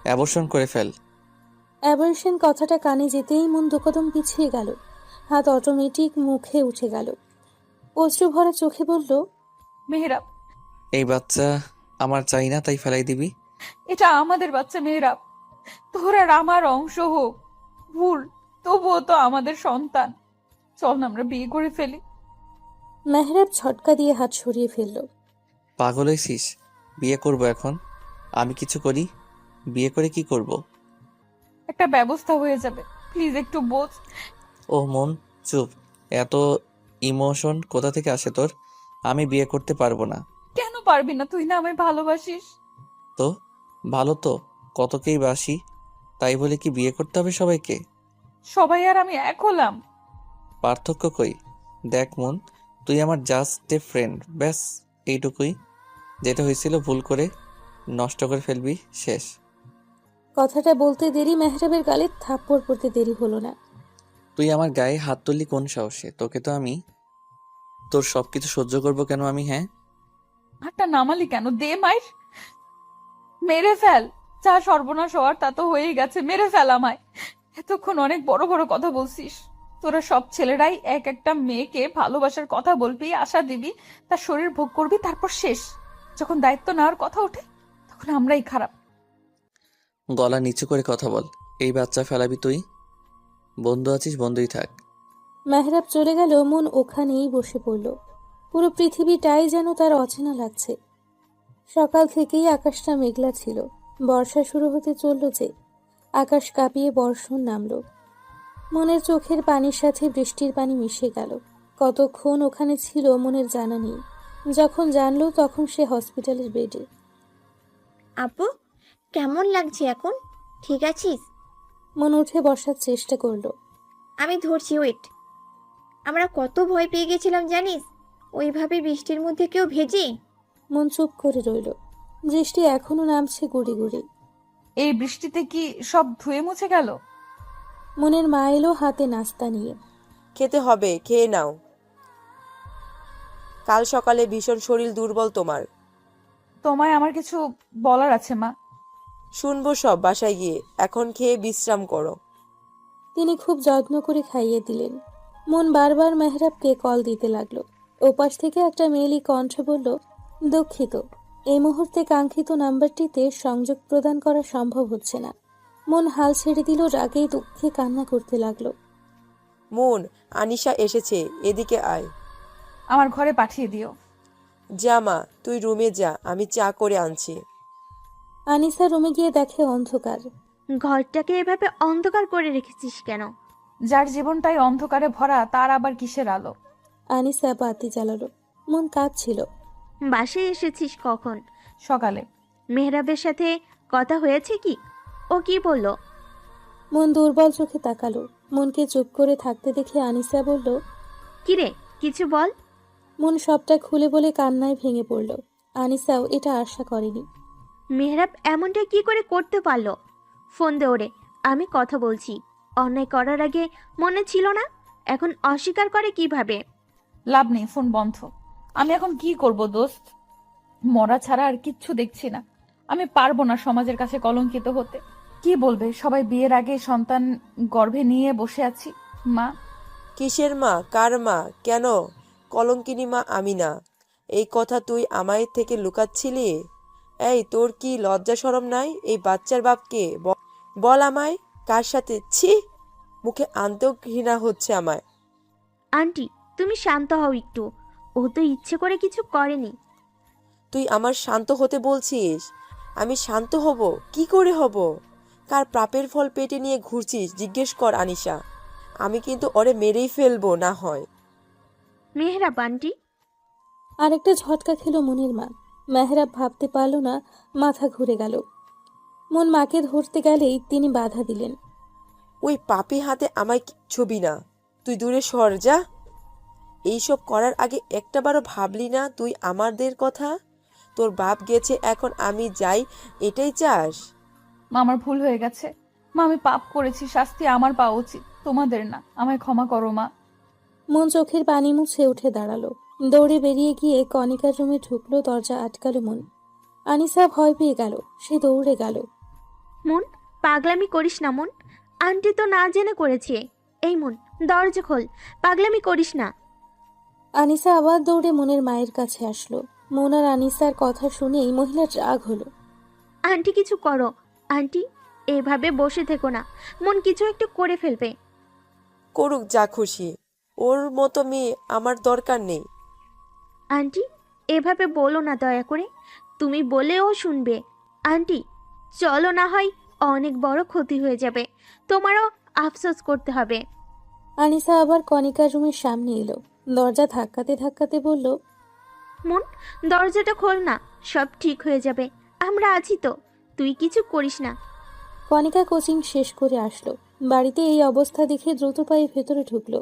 অ্যাবর্শন করে ফেল। অ্যাবারশন কথাটা কানে যেতেই মন 2 কদম পিছিয়ে গেল। হাত অটোমেটিক মুখে উঠে গেল। অশ্রু ভরা চোখে বলল, মেহরাব, এই বাচ্চা আমার চাই না, তাই ফেলাই দিবি? এটা আমাদের বাচ্চা মেহরাব। তোর আর আমার অংশ হোক ভুল, তবুও তো আমাদের সন্তান। চল না আমরা বিয়ে করে ফেলি। মেহরাব ঝটকা দিয়ে হাত সরিয়ে ফেলল। পাগল হয়েছিস? বিয়ে করব এখন। আমি কিছু করি? বিয়ে করে কি করব? একটা ব্যবস্থা হয়ে যাবে, প্লিজ একটু বোঝ। ও মন, চুপ। এত ইমোশন কোথা থেকে আসে তোর? আমি বিয়ে করতে পারবো না। কেন পারবি না? তুই না আমায় ভালোবাসিস। তো ভালো তো, কতকেই বাসি, তাই বলে কি বিয়ে করতে হবে সবাইকে? সবাই আর আমি এক হলাম। পার্থক্য কই? দেখ মন, তুই আমার জাস্ট এ ফ্রেন্ড, ব্যাস এইটুকুই। যেটা হয়েছিল ভুল করে নষ্ট করে ফেলবি, শেষ। কথাটা বলতে দেরি মেহরাবের গালে থাপ্পড় পড়তে দেরি হলো না। তুই আমার গায়ে হাত তুললি কোন সাহসে? তোকে তো আমি, তোর সবকিছু সহ্য করব কেন আমি? হ্যাঁ, হাতটা নামালি কেন? দে মাইর, মেরে ফেল। যা সর্বনাশ হওয়ার তা তো হয়েই গেছে, মেরে ফেল আমায়। এতক্ষণ অনেক বড় বড় কথা বলছিস। তোরা সব ছেলেরাই এক একটা মেয়েকে ভালোবাসার কথা বলবি, আশা দিবি, তার শরীর ভোগ করবি, তারপর শেষ। যখন দায়িত্ব নেওয়ার কথা ওঠে তখন আমরাই খারাপ। গলা নিচু করে কথা বল। এই বাচ্চা ফেলাবি তুই? বন্ধু আছিস, বন্ধুই থাক। মেহরাব চলে গেল, মন ওখানেই বসে পড়ল। পুরো পৃথিবীটাই যেন তার অচেনা লাগছে। সকাল থেকেই আকাশটা মেঘলা ছিল। বর্ষা শুরু হতে চলল যে, আকাশ কাঁপিয়ে বর্ষণ নামলো। মনের চোখের পানির সাথে বৃষ্টির পানি মিশে গেল। কতক্ষণ ওখানে ছিল মনের জানা নেই। যখন জানলো তখন সে হসপিটালের বেডে। আপু, কেমন লাগছে এখন? ঠিক আছিস? মন উঠে বসার চেষ্টা করলো। আমি ধরছি, ওয়েট। আমরা কত ভয় পেয়ে গেছিলাম জানিস, ওইভাবে বৃষ্টির মধ্যে কেউ ভেজে। মন চুপ করে রইল। বৃষ্টি এখনো নামছে গুড়ি গুড়ি। এই বৃষ্টিতে কি সব ধুয়ে মুছে গেল? মনের মা এলো হাতে নাস্তা নিয়ে। খেতে হবে, খেয়ে নাও। কাল সকালে ভীষণ শরীর দুর্বল তোমার। তোমায় আমার কিছু বলার আছে মা। শুনবো সব বাসায় গিয়ে, এখন খেয়ে বিশ্রাম করো। তিনি খুব যত্ন করে খাইয়ে দিলেন। মন বারবার মেহরাবকে কল দিতে লাগলো। ওপাশ থেকে একটা মেয়েলি কণ্ঠ বলল, দুঃখিত, এই মুহূর্তে কাঙ্ক্ষিত নাম্বারটিতে সংযোগ প্রদান করা সম্ভব হচ্ছে না। মন হাল ছেড়ে দিল, রাগে দুঃখে কান্না করতে লাগলো। মন, আনিশা এসেছে, এদিকে আয়। আমার ঘরে পাঠিয়ে দিও। যা মা, তুই রুমে যা, আমি চা করে আনছি। আনিসা রুমে গিয়ে দেখে অন্ধকার। ঘরটাকে এভাবে অন্ধকার করে রেখেছিস কেন? যার জীবনটাই অন্ধকারে ভরা তার আবার কিসের আলো? আনিসা বাতি জ্বালালো। মন কাঁদছিল। বাসায় এসেছিস কখন? সকালে। মেহরাবের সাথে কথা হয়েছে কি? ও কি বলল? মন দুর্বল চোখে তাকালো। মনকে চুপ করে থাকতে দেখে আনিসা বলল, কিরে, কিছু বল। মন সবটা খুলে বলে কান্নায় ভেঙে পড়ল। আনিসাও এটা আশা করেনি। মেহরাব এমনটা কি করে করতে পারলো? ফোন দে ওরে, আমি কথা বলছি। অন্যায় করার আগে মনে ছিল না, এখন অস্বীকার করে কিভাবে? লাভ নেই, ফোন বন্ধ। আমি এখন কি করব দোস্ত? মরা ছাড়া আর কিচ্ছু দেখছি না। আমি পারবো না সমাজের কাছে কলঙ্কিত হতে। কি বলবে সবাই, বিয়ের আগে সন্তান গর্ভে নিয়ে বসে আছি। মা। কিসের মা? কার মা? কেন? কলঙ্কিনী মা আমি না। এই কথা তুই আমায় থেকে লুকাচ্ছিলি? এই, তোর কি লজ্জা শরম নাই? এই বাচ্চার বাপকে বল আমায়, কার সাথে? ছি, মুখে আনতেও ঘৃণা হচ্ছে আমায়। আন্টি, তুমি শান্ত হও একটু। ও তো ইচ্ছে করে কিছু করেনি। তুই আমার শান্ত হতে বলছিস? আমি শান্ত হব? কি করে হব? কার পাপের ফল পেটে নিয়ে ঘুরছিস জিজ্ঞেস কর আনিশা। আমি কিন্তু ওরে মেরেই ফেলবো না হয়। মেহরাব আন্টি। আরেকটা ঝটকা খেলো মনের মা। মেহরাব ভাবতে পারল না, মাথা ঘুরে গেল। মন মাকে ধরতে গেলেই তিনি বাধা দিলেন। ওই পাপি হাতে আমায় ছবি না, তুই দূরে সর যা। এইসব করার আগে একটাবারও ভাবলি না তুই আমাদের কথা? তোর বাপ গেছে, এখন আমি যাই, এটাই চাস? মা আমার ভুল হয়ে গেছে। মা আমি পাপ করেছি, শাস্তি আমার পাওয়া উচিত, তোমাদের না। আমায় ক্ষমা করো মা। মন চোখের পানি মুছে উঠে দাঁড়ালো। দৌড়ে বেরিয়ে গিয়ে কণিকার রুমে ঢুকলো, দরজা আটকালো মন। আনিসা ভয় পেয়ে গেল, সে দৌড়ে গেল। মন, পাগলামি করিস না মন। আন্টি তো না জেনে করেছে। এই মন, দরজা খোল, পাগলামি করিস না। আনিসা আবার দৌড়ে মনের মায়ের কাছে আসলো। মন আর আনিসার কথা শুনেই মহিলার রাগ হলো। আন্টি কিছু করো। আন্টি, এভাবে বসে থেকো না, মন কিছু একটু করে ফেলবে। করুক যা খুশি, ওর মতো মেয়ে আমার দরকার নেই। আন্টি, এভাবে বলো না দয়া করে, তুমি বলেও শুনবে। আন্টি, চলো, না হয় অনেক বড় ক্ষতি হয়ে যাবে, তোমারও আফসোস করতে হবে। আনিসা আবার কণিকার রুমের সামনে এলো, দরজা ধাক্কাতে ধাক্কাতে বলল, মন, দরজাটা খোল না, সব ঠিক হয়ে যাবে, আমরা আছি তো, তুই কিছু করিস না। কণিকা কোচিং শেষ করে আসলো। বাড়িতে এই অবস্থা দেখে দ্রুত পায়ে ভেতরে ঢুকলো।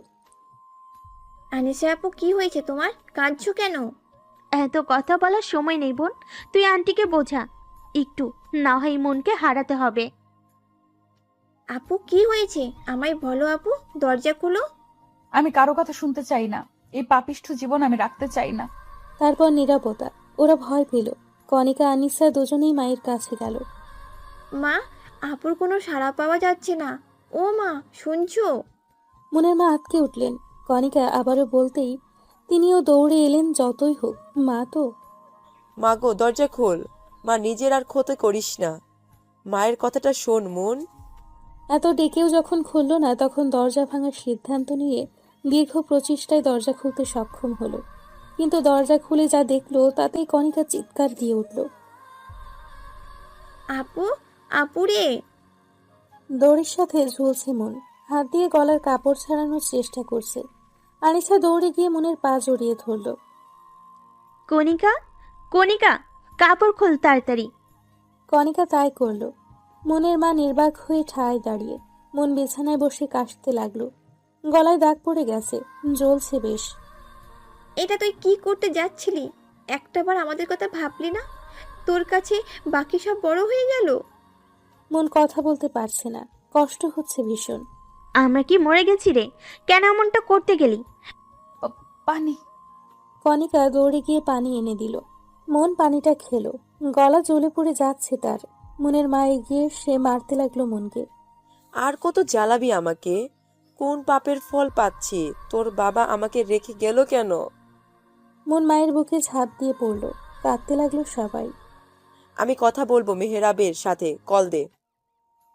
আনিসা আপু, কি হয়েছে তোমার? কাঁদছো কেন? এত কথা বলার সময় নেই বোন, তুই আন্টিকে বোঝা একটু, না হয় মনকে হারাতে হবে। আপু কি হয়েছে আমায় বলো আপু, দরজা খুলো। আমি কারো কথা শুনতে চাই না। এই পাপিষ্ঠ জীবন আমি রাখতে চাই না। তারপর নীরবতা। ওরা ভয় পেল। কণিকা আনিসা দুজনেই মায়ের কাছে গেল। মা, আপুর কোনো সাড়া পাওয়া যাচ্ছে না। ও মা, শুনছো? মনের মা আঁতকে উঠলেন। কণিকা আবারও বলতেই তিনিও দৌড়ে এলেন। যতই হোক মা তো। মা গো, দরজা খোল। মা, নিজের আর ক্ষতি করিস না, মায়ের কথাটা শোন মন। এত ডেকেও যখন খুলল না, তখন দরজা ভাঙার সিদ্ধান্ত নিয়ে দীর্ঘ প্রচেষ্টায় দরজা খুলতে সক্ষম হলো। কিন্তু দরজা খুলে যা দেখলো তাতেই কণিকা চিৎকার দিয়ে উঠল। আপু, আপুরে। দৌড়ের সাথে ঝুলছে মন, হাত দিয়ে গলার কাপড় ছাড়ানোর চেষ্টা করছে। আনিসা দৌড়ে গিয়ে মনের পা জড়িয়ে ধরল। কণিকা, কণিকা, কাপড় খোল তাড়াতাড়ি। কণিকা তাই করলো। মনের মা নির্বাক হয়ে ঠায় দাঁড়িয়ে। মন বিছানায় বসে কাশতে লাগলো। গলায় দাগ পড়ে গেছে, জ্বলছে বেশ। এটা তুই কি করতে যাচ্ছিলি? একটাবার আমাদের কথা ভাবলি না? তোর কাছে বাকি সব বড় হয়ে গেল। মন কথা বলতে পারছে না, কষ্ট হচ্ছে ভীষণ। আমরা কি মরে গেছি রে? কেন এমনটা করতে গেলি? পানি। কণিকা দৌড়ে গিয়ে পানি এনে দিল। মন পানিটা খেলো। গলা জ্বলে পড়ে যাচ্ছে তার। মনের মা এগিয়ে সে মারতে লাগলো মনকে। আর কত জ্বালাবি আমাকে? কোন পাপের ফল পাচ্ছি? তোর বাবা আমাকে রেখে গেল কেন? মন মায়ের বুকে ঝাঁপ দিয়ে পড়ল। কাঁদতে লাগলো সবাই। আমি কথা বলবো মেহরাবের সাথে, কল দে।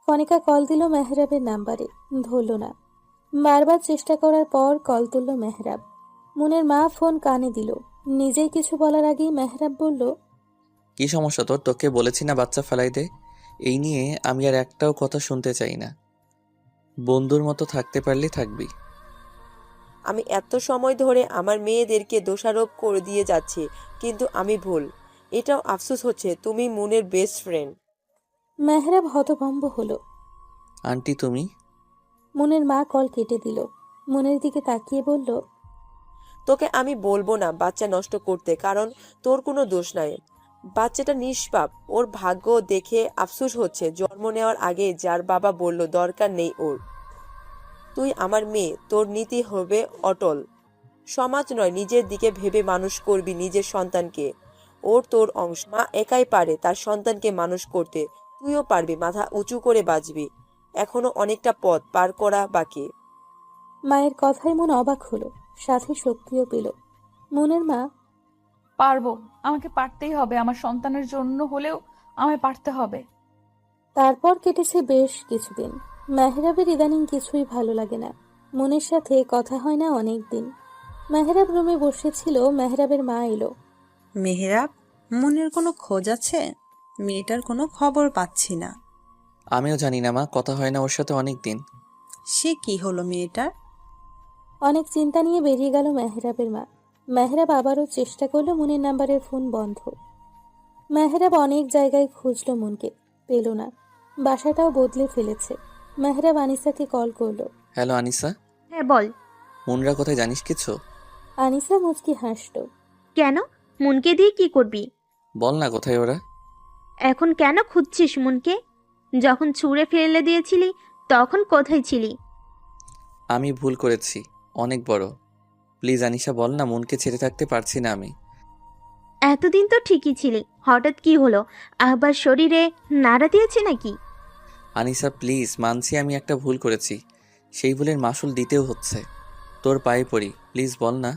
কণিকা কল দিল মেহরাবের নাম্বারে, ধরল না। বারবার চেষ্টা করার পর কল তুলল মেহরাব। মনের মা ফোন কানে দিল। নিজেই কিছু বলার আগেই মেহরাব বলল, কি সমস্যা তোর? তোকে বলেছি না বাচ্চা ফেলাই দে। এই নিয়ে আমি আর একটাও কথা শুনতে চাই না। বন্ধুর মতো থাকতে পারলে থাকবি। আমি এত সময় ধরে আমার মেয়েদেরকে দোষারোপ করে দিয়ে যাচ্ছি, কিন্তু আমি ভুল। এটাও আফসোস হচ্ছে তুমি মুনের বেস্ট ফ্রেন্ড। মেহরাব হতভম্ব হলো। আন্টি তুমি? মনের মা কল কেটে দিল। মনের দিকে তাকিয়ে বলল, তোকে আমি বলবো না বাচ্চা নষ্ট করতে, কারণ তোর কোনো দোষ নাই। বাচ্চাটা নিষ্পাপ। ওর ভাগ্য দেখে আফসোস হচ্ছে, জন্ম নেওয়ার আগে যার বাবা বলল দরকার নেই ওর। তুই আমার মেয়ে, তোর নীতি হবে অটল। সমাজ নয়, নিজের দিকে ভেবে মানুষ করবি নিজের সন্তানকে। ওর তোর অংশ। মা একাই পারে তার সন্তানকে মানুষ করতে, তুইও পারবি। মাথা উঁচু করে বাঁচবি। এখনো অনেকটা পথ পার করা বাকি। মায়ের কথায় মন অবাক হলো, সাথে শক্তিও পেল। মনের মা, পারবো, আমাকে পারতেই হবে। আমার সন্তানের জন্য হলেও আমায় পারতে হবে। তারপর কেটেছে বেশ কিছুদিন। মেহরাবের ইদানিং কিছুই ভালো লাগে না। মনের সাথে কথা হয় না অনেক দিন। মেহরাব রুমে বসেছিল, মেহরাবের মা এলো। মেহরাব, মনের কোনো খোঁজ আছে? মেয়েটার কোনো খবর পাচ্ছি না। আমিও জানি না মা, কথা হয় না ওর সাথে অনেক দিন। সে কি হলো মেয়েটার? অনেক চিন্তা নিয়ে বেরিয়ে গেল মেহরাবের মা। মেহরাব আবারও চেষ্টা করলো, মনের নাম্বারের ফোন বন্ধ। মেহরাব অনেক জায়গায় খুঁজলো মনকে, পেল না। বাসাটাও বদলে ফেলেছে। মেহরাব আনিসাকে কল করলো। হ্যালো আনিসা। হ্যাঁ বল। মুনরা কোথায় জানিস কিছু? আনিসা মুচকি হাসল। কেন? মুনকে দিয়ে কি করবি? বল না কোথায় ওরা? এখন কেন খুঁজছিস মুনকে? যখন ছুঁড়ে ফেলে দিয়েছিলি তখন কোথায় ছিলি? আমি ভুল করেছি, অনেক বড়। প্লিজ আনিশা বল না, মনকে ছেড়ে থাকতে পারছি না আমি। এতদিন তো ঠিকই ছিলি, হঠাৎ কি হলো? আবার শরীরে নাড়া দিয়েছে নাকি? আনিশা প্লিজ, মানছি আমি একটা ভুল করেছি, সেই ভুলের মাসুল দিতেও হচ্ছে। তোর পায়ে পড়ি, প্লিজ বল না।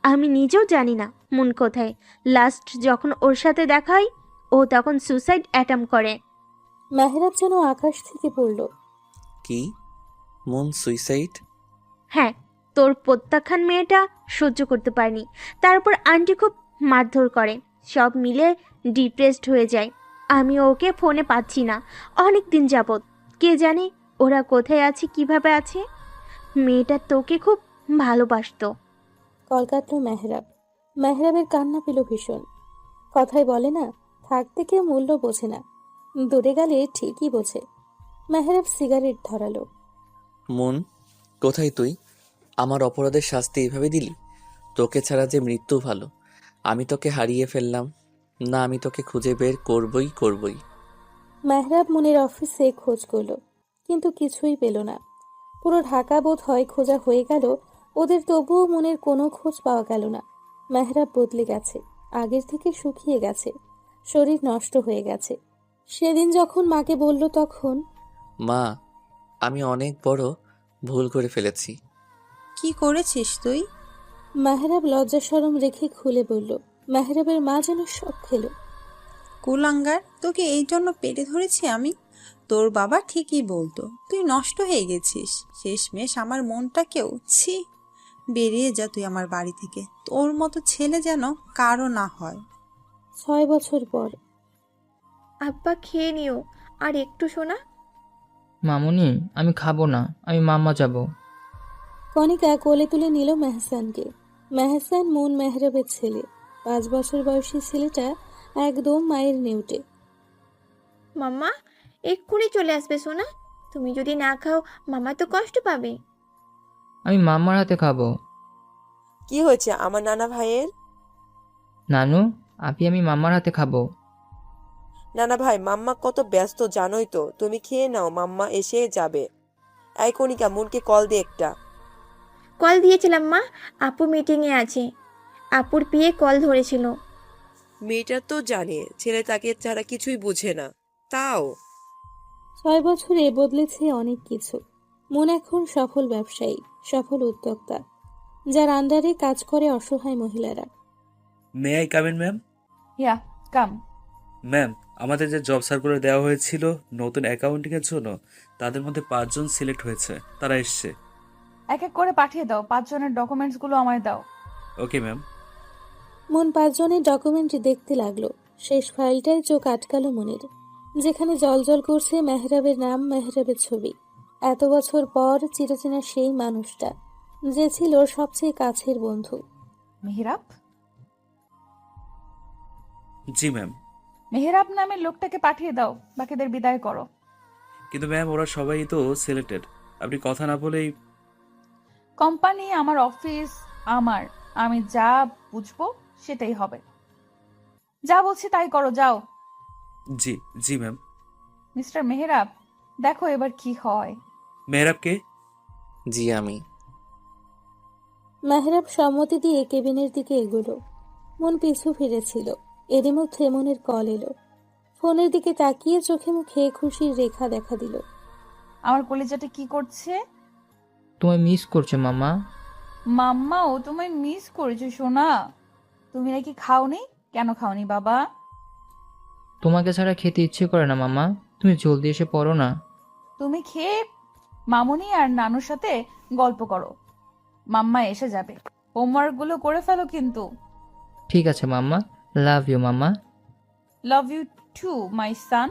আমি নিজেও জানি না মুন কোথায়। লাস্ট যখন ওর সাথে দেখা হয় ও তখন সুসাইড অ্যাটেম্প করে। মেহরাব যেন আকাশ থেকে পড়ল। কি? মন সুইসাইড? হ্যাঁ, তোর প্রত্যাখ্যান মেয়েটা সহ্য করতে পারেনি, তারপর আন্টি খুব মারধর করে, সব মিলে ডিপ্রেসড হয়ে যায়। আমি ওকে ফোনে পাচ্ছি না অনেক দিন যাবৎ। কে জানে ওরা কোথায় আছে, কিভাবে আছে। মেয়েটা তোকে খুব ভালোবাসতো। কল কাটল মেহরাব। মেহরাবের কান্না পেল ভীষণ। কথায় বলে না, থাকতে কেউ মূল্য বোঝে না, দূরে গেলে ঠিকই বোঝে। মেহরাব সিগারেট ধরালো। মন, কোথায় তুই? আমার অপরাধের শাস্তি এইভাবে দিলি? তোকে ছাড়া যে মৃত্যু ভালো। আমি তোকে হারিয়ে ফেললাম না, আমি তোকে খুঁজে বের করবই। মেহরাব মনের অফিসে খোঁজ করলো, কিন্তু কিছুই পেল না। পুরো ঢাকা বোধ হয় খোঁজা হয়ে গেল ওদের, তবুও মনের কোনো খোঁজ পাওয়া গেল না। মেহরাব বদলে গেছে, আগের থেকে শুকিয়ে গেছে, শরীর নষ্ট হয়ে গেছে। সেদিন যখন মাকে বলল তখন, মা, আমি অনেক বড় ভুল করে ফেলেছি। কি করেছিস তুই? মেহরাব লজ্জা শরম রেখে খুলে বলল। মেহরাবের মা যেন সব খেল। কুলাঙ্গার, তোকে এই জন্য পেটে ধরেছি আমি? তোর বাবা ঠিকই বলতো, তুই নষ্ট হয়ে গেছিস। শেষমেশ আমার মনটাকেও, ছি। বেরিয়ে যা তুই আমার বাড়ি থেকে। তোর মতো ছেলে যেন কারো না হয়। 6 বছর পর। আব্বা খেয়ে নিও আর একটু, শোনা। মামুনি, আমি খাবো না, আমি মাম্মা যাব। কণিকা কোলে তুলে নিল মেহসানকে। মেহসান মন মেহরাবের ছেলে। 5 বছর বয়সী ছেলেটা একদম মায়ের নেউটে। মাম্মা এক্ষুনি চলে আসবে সোনা। তুমি যদি না খাও মামা তো কষ্ট পাবে। আমি মাম্মার হাতে খাবো। কি হয়েছে আমার নানা ভাইয়ের? নানু, আমি মাম্মার হাতে খাবো। নানা ভাই, মাম্মা কত ব্যস্ত জানোই তো। তুমি খেয়ে নাও, মাম্মা এসে যাবে। এই কণিকা, মনকে কল দে একটা। কল দিয়েছিলাম মা, আপু মিটিংয়ে আছে। আপুর পিয়ে কল ধরেছিল। মেয়েটা তো জানে ছেলে তাকে ছাড়া কিছুই বুঝে না, তাও 6 বছরে বদলেছে অনেক কিছু। মন এখন সফল ব্যবসায়ী, সফল উদ্যোক্তা, যার আন্ডারে কাজ করে অসহায় মহিলারা। May I come in ma'am? Yeah, come. Ma'am, আমাদের যে জব সার্কুলার দেওয়া হয়েছিল নতুন অ্যাকাউন্টিং এর জন্য, তাদের মধ্যে 5 জন সিলেক্ট হয়েছে, তারা এসছে। এক এক করে পাঠিয়ে দাও, 5 জনের ডকুমেন্টস গুলো আমায় দাও। Okay ma'am. মন 5 জনের ডকুমেন্ট দেখতে লাগলো। শেষ ফাইলটায় চোখ আটকালো মনের, যেখানে জলজল করছে মেহরাবের নাম, মেহরাবের ছবি। এত বছর পর চিরচেনা সেই মানুষটা, যে ছিল সবচেয়ে কাছের বন্ধু। মেহরাব? জি ম্যাম। মেহরাব নামের লোকটাকে পাঠিয়ে দাও, বাকিদের বিদায় করো। কিন্তু ম্যাম, ওরা সবাই তো সিলেক্টেড, আপনি কথা না বলেই। কোম্পানি আমার অফিস, আমি যা বুঝবো সেটাই হবে। যা বলছি তাই করো, যাও। জি জি ম্যাম। মিস্টার মেহরাব, দেখো এবার কি হয়। মেহরাবকে? জি আমি। মেহরাব সম্মতি দিয়ে কেবিনের দিকে এগোলো। মন পিছু ফিরেছিল। এরই মধ্যে মনের কল এলো। ফোনের দিকে তাকিয়ে চোখে মুখে খুশির রেখা দেখা দিল। আমার কলিজাটা কি করছে? তোমায় মিস করছে মাম্মা। মাম্মাও তোমায় মিস করেছে সোনা। তুমি নাকি খাওনি? কেন খাওনি বাবা? তোমাকে ছাড়া খেতে ইচ্ছে করে না মাম্মা, তুমি জলদি এসে পড়ো না। তুমি খেয়ে মামুনি আর নানুর সাথে গল্প করো, মাম্মা এসে যাবে। হোমওয়ার্ক গুলো করে ফেলো কিন্তু। ঠিক আছে mama, love you mama. Love you too my son.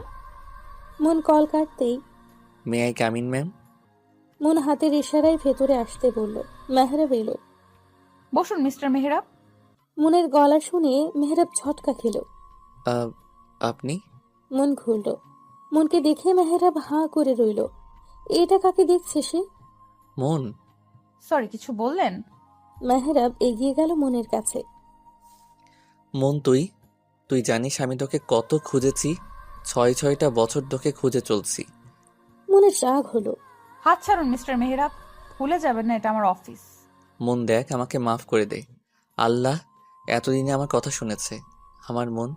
Mon call কাটতেই may I come in ma'am? Mon হাতের ইশারায় ভেতরে আসতে বলল। মেহরাব এলো। বসুন মিস্টার মেহরাব। মনের গলা শুনে মেহরাব ঝটকা খেল। আপনি? মন ঘুরল। মনকে দেখে মেহরাব হাঁ করে রইল। এটা কাকে দেখছে সে? মন? সরি, কিছু বললেন? মেহরাব এগিয়ে গেল মনের কাছে। মন, তুই জানিস আমি তোকে কত খুঁজেছি? 6টা বছর তোকে খুঁজে চলছি। মনের রাগ হলো। হাত ছাড়ুন মিস্টার মেহরাব, ভুলে যাবেন না এটা আমার অফিস। মন দেখ, আমাকে মাফ করে দে। আল্লাহ এতদিনে আমার কথা শুনেছে। আমার মন।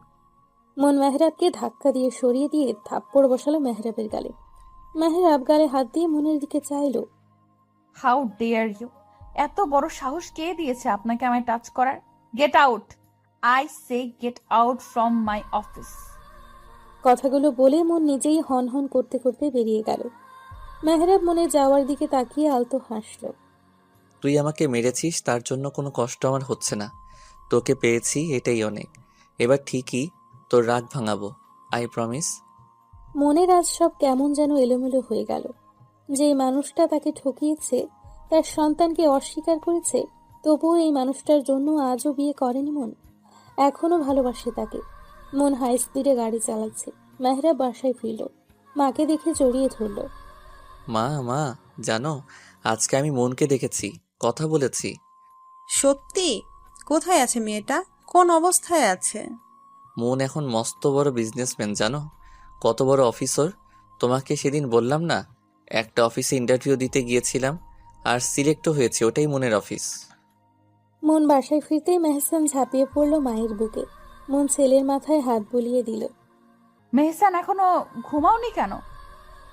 মন মেহরাবকে ধাক্কা দিয়ে সরিয়ে দিয়ে থাপ্পড় বসালো মেহরাবের গালে। মেহরাব গালে হাত দিয়ে মনের দিকে চাইলো। How dare you! এত বড় সাহস কে দিয়েছে আপনাকে আমায় টাচ করার? Get out! I say get out from my office. কথাগুলো বলে মন নিজেই হন হন করতে করতে বেরিয়ে গেল। মেহরাব মনে যাওয়ার দিকে তাকিয়ে আলতো হাসলো। তুই আমাকে মেরেছিস, তার জন্য কোনো কষ্ট আমার হচ্ছে না। তোকে পেয়েছি, এটাই অনেক। এবার ঠিকই তোর রাগ ভাঙাবো, আই প্রমিস। মনের আজ সব কেমন যেন এলোমেলো হয়ে গেল। যে মানুষটা তাকে ঠকিয়েছে, তার সন্তানকে অস্বীকার করেছে, তবুও এই মানুষটার জন্য আজও বিয়ে করেনি মন। এখনো ভালোবাসে তাকে। মন হাই স্পিডে গাড়ি চালাচ্ছে। মেহরাব বাসায় ফিরল। মাকে দেখে জড়িয়ে ধরল। মা, জানো আজকে আমি মনকে দেখেছি, কথা বলেছি। সত্যি? কোথায় আছে মেয়েটা? কোন অবস্থায় আছে? মন এখন মস্ত বড় বিজনেসম্যান, জানো? কত বড় অফিসার। তোমাকে সেদিন বললাম না, একটা অফিসে ইন্টারভিউ দিতে গিয়েছিলাম আর সিলেক্টও হয়েছে, ওটাই মনের অফিস। মন বাসায় ফিরতেই মেহসান ঝাঁপিয়ে পড়ল মায়ের বুকে। মন ছেলের মাথায় হাত বুলিয়ে দিল। মেহসান, এখনো ঘুমাওনি কেন?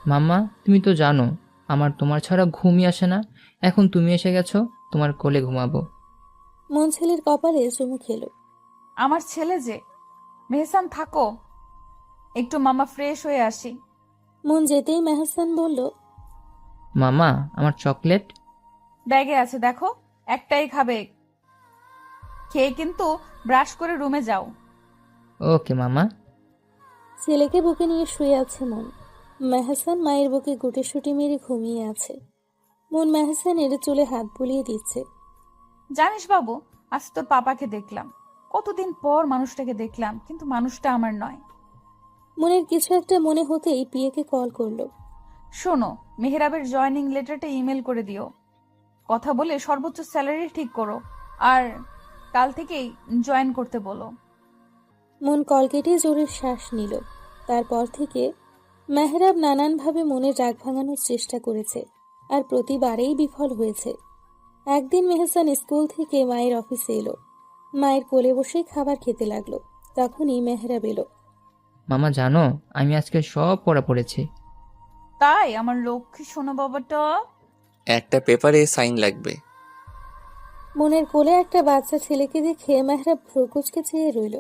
মাম্মা, তুমি তো জানো আমার তোমার ছাড়া ঘুমই আসে না। এখন তুমি এসে গেছো, তোমার কোলে ঘুমাবো। মন ছেলের কপালে চুমু খেলো। আমার ছেলে যে। মেহসান থাকো, একটু মামা ফ্রেশ হয়ে আসি। মন যেতেই মেহসান বলল, মামা, আমার চকলেট। ব্যাগে আছে দেখো, একটাই খাবে। খেয়ে কিন্তু ব্রাশ করে রুমে যাও। ওকে মামা। ছেলেকে বুকে নিয়ে শুয়ে আছে মন। মেহসান মায়ের বুকে গুটিসুটি মেরে ঘুমিয়ে আছে। মন মেহসানের চুলে হাত বুলিয়ে দিচ্ছে। জানিস বাবু, আজ তোর পাপাকে দেখলাম। কতদিন পর মানুষটাকে দেখলাম, কিন্তু মানুষটা আমার নয়। মনের কিছু একটা মনে হতেই পিয়েকে কল করলো। শোনো, মেহরাবের জয়েনিং লেটারটা ইমেল করে দিও। কথা বলে সর্বোচ্চ স্যালারি ঠিক করো, আর কাল থেকেই জয়েন করতে বলো। মন কল কেটে জোরে শ্বাস নিল। তারপর থেকে মেহরাব নানানভাবে মনের রাগ ভাঙানোর চেষ্টা করেছে, আর প্রতিবারেই বিফল হয়েছে। একদিন মেহসান স্কুল থেকে মায়ের অফিসে এলো। মায়ের কোলে বসে খাবার খেতে লাগলো। তখনই মেহরাব এলো। মামা জানো, আমি আজকে সব পড়া পড়েছি। তাই? আমার লক্ষ্মী শোনো বাবাটা। একটা পেপারে সাইন লাগবে। মনের কোলে একটা বাচ্চা ছেলেকে দেখে মেহরাব ভ্রুকুচকে চেয়ে রইল।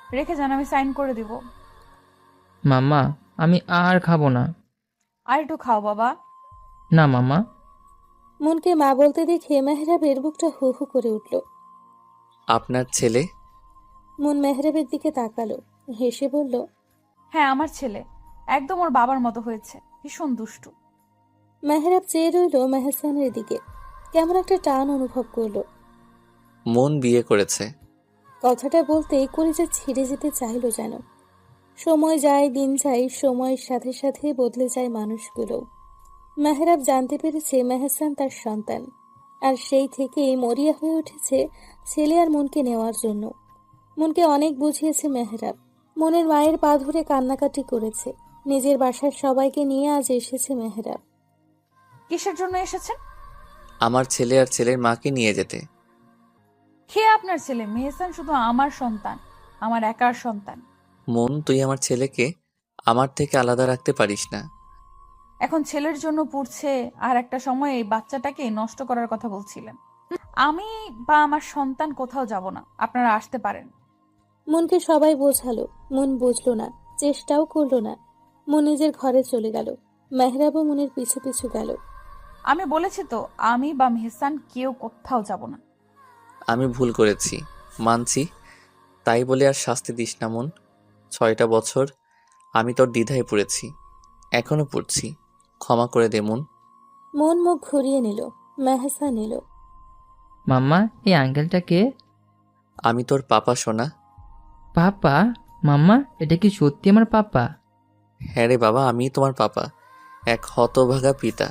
রেখে যান, আমি সাইন করে দিব। মাম্মা, আমি আর খাবো না। আর একটু খাও বাবা। না মাম্মা। মনকে মা বলতে দেখে মেহরাবের বুকটা হু হু করে উঠল। আপনার ছেলে? মন মেহরাবের দিকে তাকালো, হেসে বলল, হ্যাঁ, আমার ছেলে। একদম ওর বাবার মতো হয়েছে, ভীষণ দুষ্টু। মেহরাব চেয়ে রইল মেহসানের দিকে। কেমন একটা টান অনুভব করলো। মন বিয়ে করেছে। কথাটা বলতেই কলিজা ছিঁড়ে যেতে চাইলো যেন। সময় যায়, দিন যায়, সময়ের সাথে সাথে বদলে যায় মানুষগুলো। মেহরাব জানতে পেরেছে মেহসান তার সন্তান, আর সেই থেকেই মরিয়া হয়ে উঠেছে ছেলে আর মনকে নেওয়ার জন্য। মনকে অনেক বুঝিয়েছে মেহরাব। মনের মায়ের পা ধরে কান্নাকাটি করেছে। নিজের বাসার সবাইকে নিয়ে আজ এসেছে মেহরাব। কিসের জন্য এসেছেন? আমার ছেলে আর ছেলের মাকে নিয়ে যেতে। কে আপনার ছেলে? মেহসান শুধু আমার সন্তান, আমার একার সন্তান। মন, তুই আমার ছেলেকে আমার থেকে আলাদা রাখতে পারিস না। এখন ছেলের জন্য পুড়ছে, আর একটা সময় এই বাচ্চাটাকে নষ্ট করার কথা বলছিলেন। আমি বা আমার সন্তান কোথাও যাব না, আপনারা আসতে পারেন। মনকে সবাই বোঝালো, মন বুঝলো না, চেষ্টাও করলো না। মন নিজের ঘরে চলে গেল। মেহরাবও মনের পিছু পিছু গেল। আমি বলেছি তো, আমি বা মেহসান কেউ কোথাও যাব না। আমি ভুল করেছি, মানছি। তাই বলে আর শাস্তি দিস না মন। 6টা বছর আমি তোর দ্বিধায় পড়েছি, এখনো পড়ছি। ক্ষমা করে দে মন। মন মুখ ঘুরিয়ে নিল। মেহসান এলো। মাম্মা, এই আঙ্কেলটা কে? আমি তোর পাপা সোনা। পাপা? মাম্মা, এটা কি সত্যি আমার পাপা? হ্যাঁ রে বাবা, আমি তোমার পাপা, এক হতভাগা পিতা।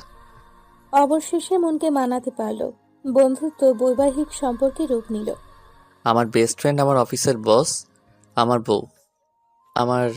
অবশেষে মনকে মানাতে পারল। বন্ধুত্ব বৈবাহিক সম্পর্কে রূপ নিল। আমার বেস্ট ফ্রেন্ড, আমার অফিসের বস, আমার বউ, আমার